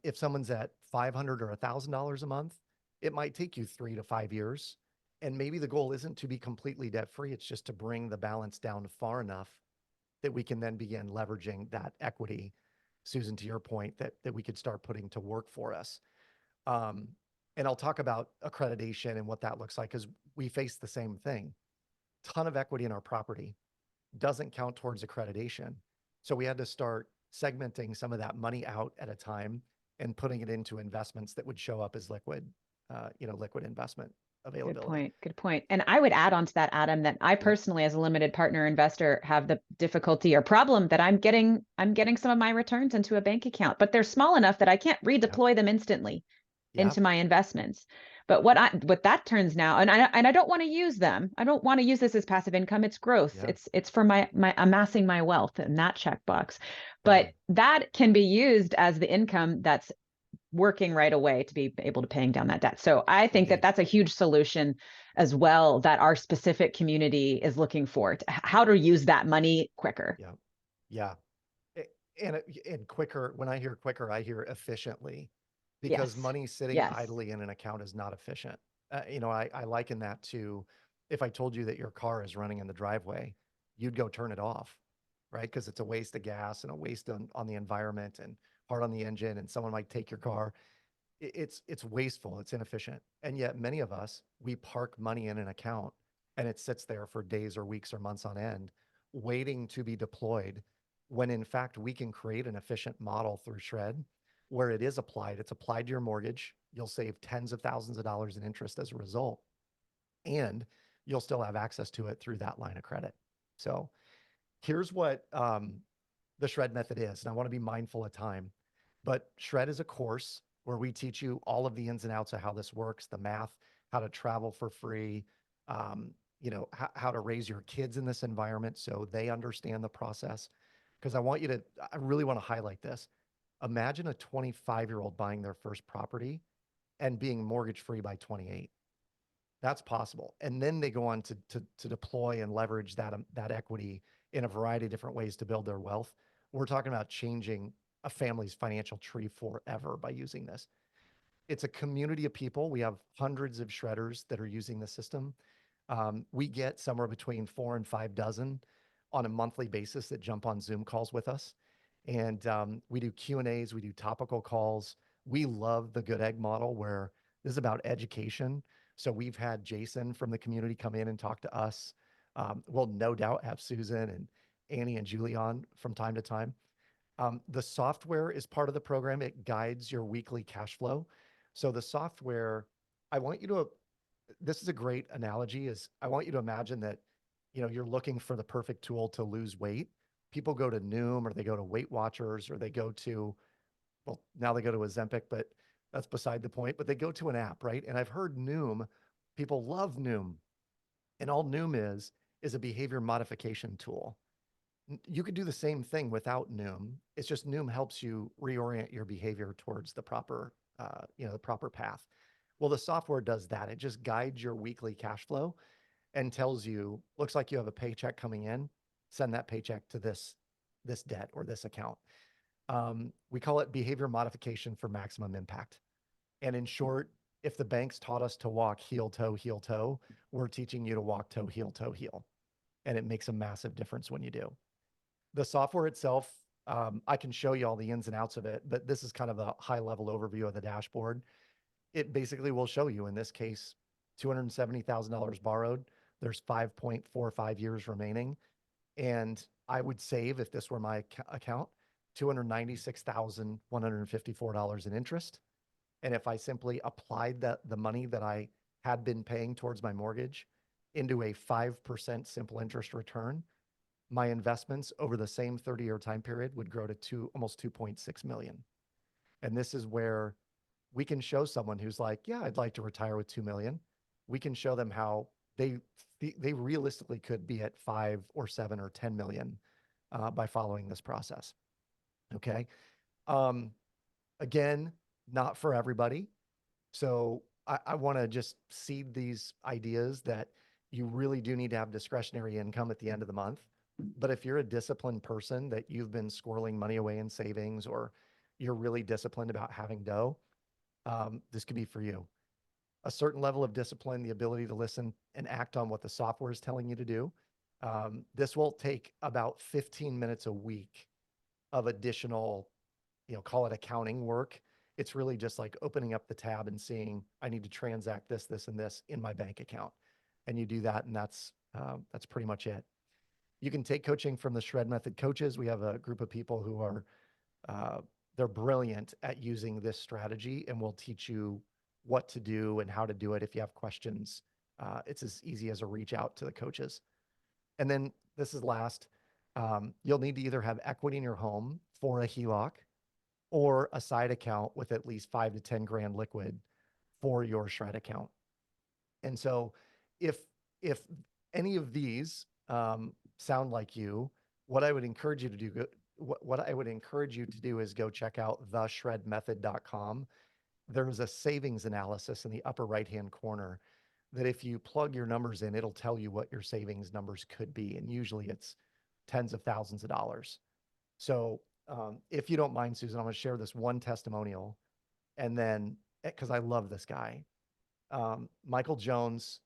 If someone's at $500 or $1,000 a month, it might take you 3 to 5 years. And maybe the goal isn't to be completely debt free. It's just to bring the balance down far enough that we can then begin leveraging that equity, Susan, to your point, that we could start putting to work for us. And I'll talk about accreditation and what that looks like, because we face the same thing. Ton of equity in our property doesn't count towards accreditation. So we had to start segmenting some of that money out at a time and putting it into investments that would show up as liquid liquid investment Good availability. point. Good point. And I would add on to that, Adam, that I Yep. personally, as a limited partner investor, have the difficulty or problem that I'm getting some of my returns into a bank account, but they're small enough that I can't Yep. redeploy them instantly Yep. into my investments. But what that turns now, and I don't want to use them. I don't want to use this as passive income. It's growth. Yep. It's for my amassing my wealth in that checkbox. But Totally. that can be used as the income that's working right away to be able to paying down that debt. So I think that Indeed. that's a huge solution as well that our specific community is looking for, how to use that money quicker. Yeah. Yeah. And quicker, when I hear quicker, I hear efficiently, because Yes. money sitting Yes. idly in an account is not efficient. I liken that to, if I told you that your car is running in the driveway, you'd go turn it off, right? Because it's a waste of gas and a waste on the environment and hard on the engine, and someone might take your car. It's wasteful, it's inefficient. And yet many of us, we park money in an account and it sits there for days or weeks or months on end, waiting to be deployed, when in fact we can create an efficient model through Shred where it is applied. It's applied to your mortgage. You'll save tens of thousands of dollars in interest as a result, and you'll still have access to it through that line of credit. So here's what the Shred method is. And I want to be mindful of time, but Shred is a course where we teach you all of the ins and outs of how this works, the math, how to travel for free, how to raise your kids in this environment so they understand the process. Because I really want to highlight this. Imagine a 25-year-old buying their first property and being mortgage free by 28. That's possible. And then they go on to deploy and leverage that equity in a variety of different ways to build their wealth. We're talking about changing a family's financial tree forever by using this. It's a community of people. We have hundreds of shredders that are using the system. We get somewhere between 4 and 5 dozen on a monthly basis that jump on Zoom calls with us. And we do Q&As, we do topical calls. We love the Goodegg model, where this is about education. So we've had Jason from the community come in and talk to us. We'll no doubt have Susan and Annie and Julie on from time to time. The software is part of the program. It guides your weekly cash flow. So the software, I want you to, this is a great analogy, is I want you to imagine that, you're looking for the perfect tool to lose weight. People go to Noom, or they go to Weight Watchers, or they go to, well, now they go to Ozempic, but that's beside the point. But they go to an app, right? And I've heard Noom, people love Noom. And all Noom is a behavior modification tool. You could do the same thing without Noom. It's just Noom helps you reorient your behavior towards the proper, the proper path. Well, the software does that. It just guides your weekly cash flow and tells you, looks like you have a paycheck coming in, send that paycheck to this debt or this account. We call it behavior modification for maximum impact. And in short, if the banks taught us to walk heel toe, we're teaching you to walk toe, heel. And it makes a massive difference when you do. The software itself, I can show you all the ins and outs of it, but this is kind of a high level overview of the dashboard. It basically will show you, in this case, $270,000 borrowed. There's 5.45 years remaining. And I would save, if this were my account, $296,154 in interest. And if I simply applied the money that I had been paying towards my mortgage into a 5% simple interest return, my investments over the same 30-year time period would grow to almost 2.6 million. And this is where we can show someone who's like, yeah, I'd like to retire with 2 million. We can show them how they realistically could be at 5 or 7 or 10 million by following this process. Okay. Again, not for everybody. So I want to just seed these ideas that you really do need to have discretionary income at the end of the month. But if you're a disciplined person, that you've been squirreling money away in savings, or you're really disciplined about having dough, this could be for you. A certain level of discipline, the ability to listen and act on what the software is telling you to do. This will take about 15 minutes a week of additional, call it accounting work. It's really just like opening up the tab and seeing, I need to transact this, and this in my bank account. And you do that, and that's pretty much it. You can take coaching from the Shred Method coaches. We have a group of people who are, they're brilliant at using this strategy, and will teach you what to do and how to do it. If you have questions, it's as easy as a reach out to the coaches. And then this is last. You'll need to either have equity in your home for a HELOC or a side account with at least 5 to 10 grand liquid for your shred account. And so if any of these sound like you, what I would encourage you to do, what I would encourage you to do is go check out theshredmethod.com. There's a savings analysis in the upper right-hand corner that if you plug your numbers in, it'll tell you what your savings numbers could be. And usually it's tens of thousands of dollars. So if you don't mind, Susan, I'm going to share this one testimonial. And then, because I love this guy, Michael Jones,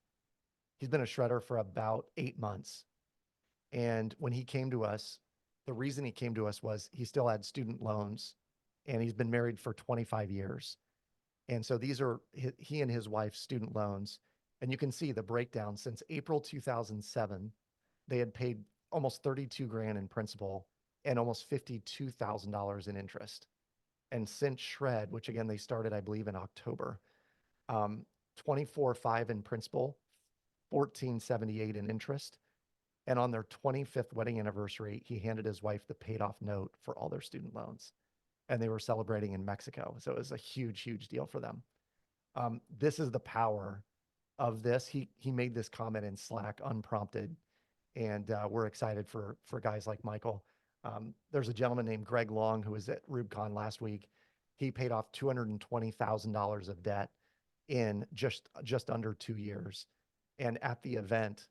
he's been a shredder for about 8 months. And when he came to us, the reason he came to us was he still had student loans and he's been married for 25 years. And so these are he and his wife's student loans. And you can see the breakdown since April 2007, they had paid almost 32 grand in principal and almost $52,000 in interest. And since Shred, which again, they started, I believe, in October, 24.5 in principal, 1478 in interest. And on their 25th wedding anniversary, he handed his wife the paid off note for all their student loans. And they were celebrating in Mexico. So it was a huge, huge deal for them. This is the power of this. He made this comment in Slack unprompted. And we're excited for guys like Michael. There's a gentleman named Greg Long who was at REWBCON last week. He paid off $220,000 of debt in just under 2 years. And at the event,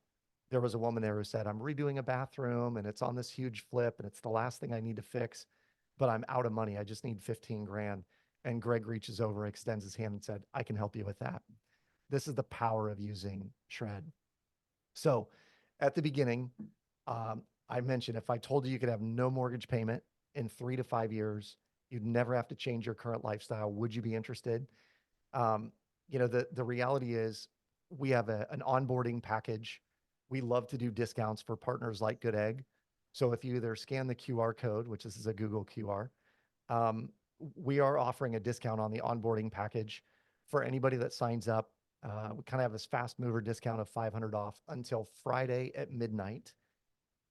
there was a woman there who said, I'm redoing a bathroom and it's on this huge flip and it's the last thing I need to fix, but I'm out of money. I just need 15 grand. And Greg reaches over, extends his hand and said, I can help you with that. This is the power of using Shred. So at the beginning, I mentioned if I told you you could have no mortgage payment in 3 to 5 years, you'd never have to change your current lifestyle. Would you be interested? The reality is we have an onboarding package. We love to do discounts for partners like Goodegg. So if you either scan the QR code, which this is a Google QR, we are offering a discount on the onboarding package for anybody that signs up. We kind of have this fast mover discount of 500 off until Friday at midnight.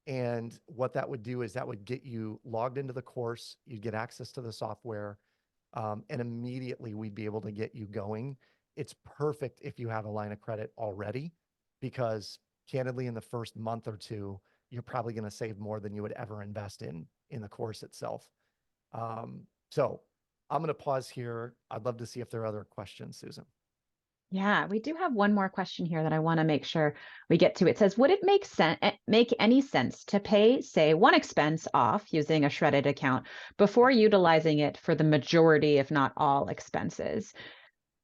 And what that would do is that would get you logged into the course. You'd get access to the software. And immediately we'd be able to get you going. It's perfect if you have a line of credit already, because candidly, in the first month or two, you're probably going to save more than you would ever invest in the course itself. So I'm going to pause here. I'd love to see if there are other questions, Susan. Yeah, we do have one more question here that I want to make sure we get to. It says, would it make any sense to pay, say, one expense off using a shredded account before utilizing it for the majority, if not all, expenses?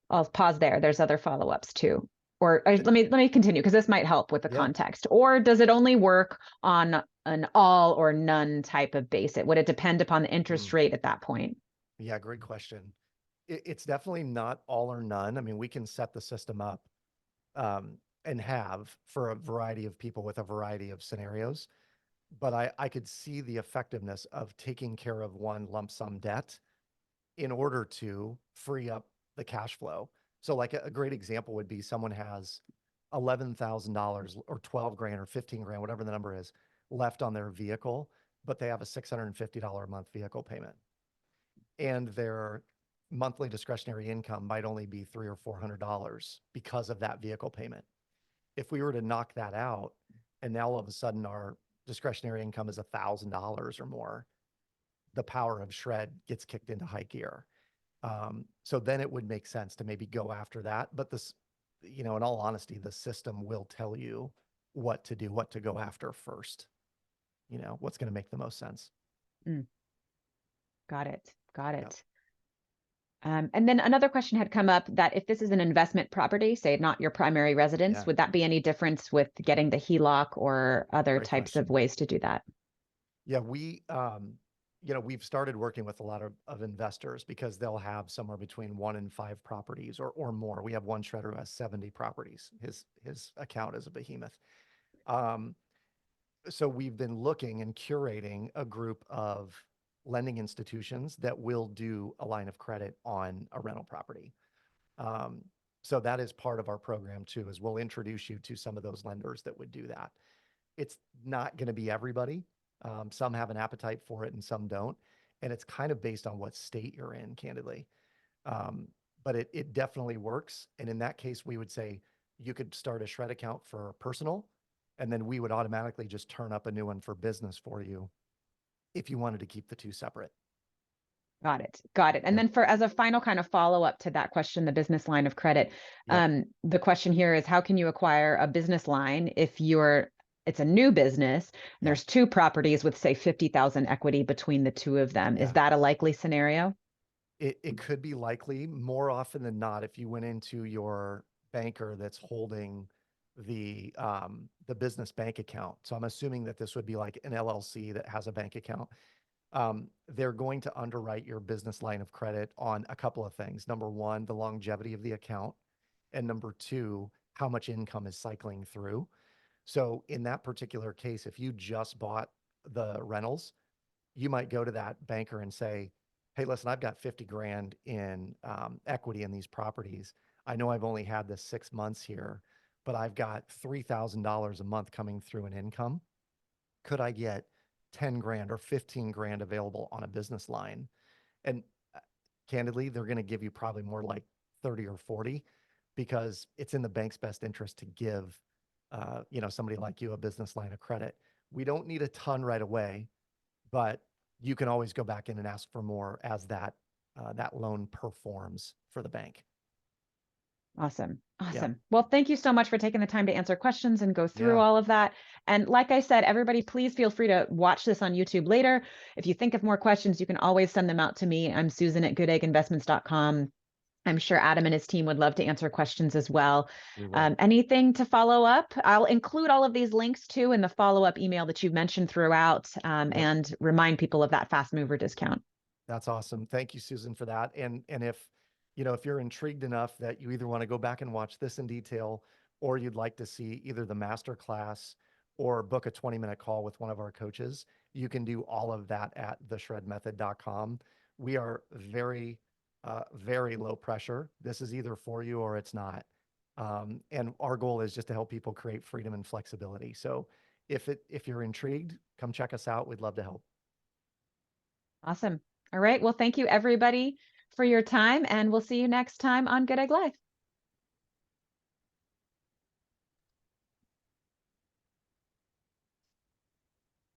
I'll pause there. There's other follow-ups too. Or let me continue, because this might help with the context. Or does it only work on an all or none type of basis? Would it depend upon the interest rate at that point? Yeah, great question. It's definitely not all or none. I mean, we can set the system up and have for a variety of people with a variety of scenarios. But I could see the effectiveness of taking care of one lump sum debt in order to free up the cash flow. So like a great example would be someone has $11,000 or 12 grand or 15 grand, whatever the number is, left on their vehicle, but they have a $650 a month vehicle payment. And their monthly discretionary income might only be $300 or $400 because of that vehicle payment. If we were to knock that out, and now all of a sudden our discretionary income is $1,000 or more, the power of Shred gets kicked into high gear. So then it would make sense to maybe go after that. But this, in all honesty, the system will tell you what to do, what to go after first, what's going to make the most sense. Got it. Yep. And then another question had come up that if this is an investment property, say not your primary residence, would that be any difference with getting the HELOC or other Great types question. of ways to do that? Yeah, we've started working with a lot of investors because they'll have somewhere between 1 and 5 properties or more. We have one shredder who has 70 properties. His account is a behemoth. So we've been looking and curating a group of lending institutions that will do a line of credit on a rental property. So that is part of our program too, is we'll introduce you to some of those lenders that would do that. It's not going to be everybody. Some have an appetite for it and some don't. And it's kind of based on what state you're in, candidly. But it definitely works. And in that case, we would say you could start a shred account for personal, and then we would automatically just turn up a new one for business for you if you wanted to keep the two separate. Got it. Got it. And Yep. then as a final kind of follow-up to that question, the business line of credit, Yep. the question here is how can you acquire a business line if it's a new business and Yeah. there's two properties with say 50,000 equity between the two of them? Is Yeah. that a likely scenario? It could be likely more often than not if you went into your banker that's holding the business bank account. So I'm assuming that this would be like an LLC that has a bank account. They're going to underwrite your business line of credit on a couple of things. Number one, the longevity of the account. And number two, how much income is cycling through. So in that particular case, if you just bought the rentals, you might go to that banker and say, hey, listen, I've got 50 grand in equity in these properties. I know I've only had this 6 months here, but I've got $3,000 a month coming through in income. Could I get 10 grand or 15 grand available on a business line? And candidly, they're going to give you probably more like 30 or 40 because it's in the bank's best interest to give, somebody like you a business line of credit. We don't need a ton right away, but you can always go back in and ask for more as that loan performs for the bank. Awesome. Yeah. Awesome. Well, thank you so much for taking the time to answer questions and go through Yeah. all of that. And like I said, everybody, please feel free to watch this on YouTube later. If you think of more questions, you can always send them out to me. I'm Susan at goodegginvestments.com. I'm sure Adam and his team would love to answer questions as well. We will. Anything to follow up? I'll include all of these links too in the follow-up email that you've mentioned throughout, Yep. and remind people of that fast mover discount. That's awesome. Thank you, Susan, for that. And if you're intrigued enough that you either want to go back and watch this in detail, or you'd like to see either the masterclass or book a 20-minute call with one of our coaches, you can do all of that at theshredmethod.com. We are very, very low pressure. This is either for you or it's not. And our goal is just to help people create freedom and flexibility. So if you're intrigued, come check us out. We'd love to help. Awesome. All right. Well, thank you everybody for your time, and we'll see you next time on Good Egg Live.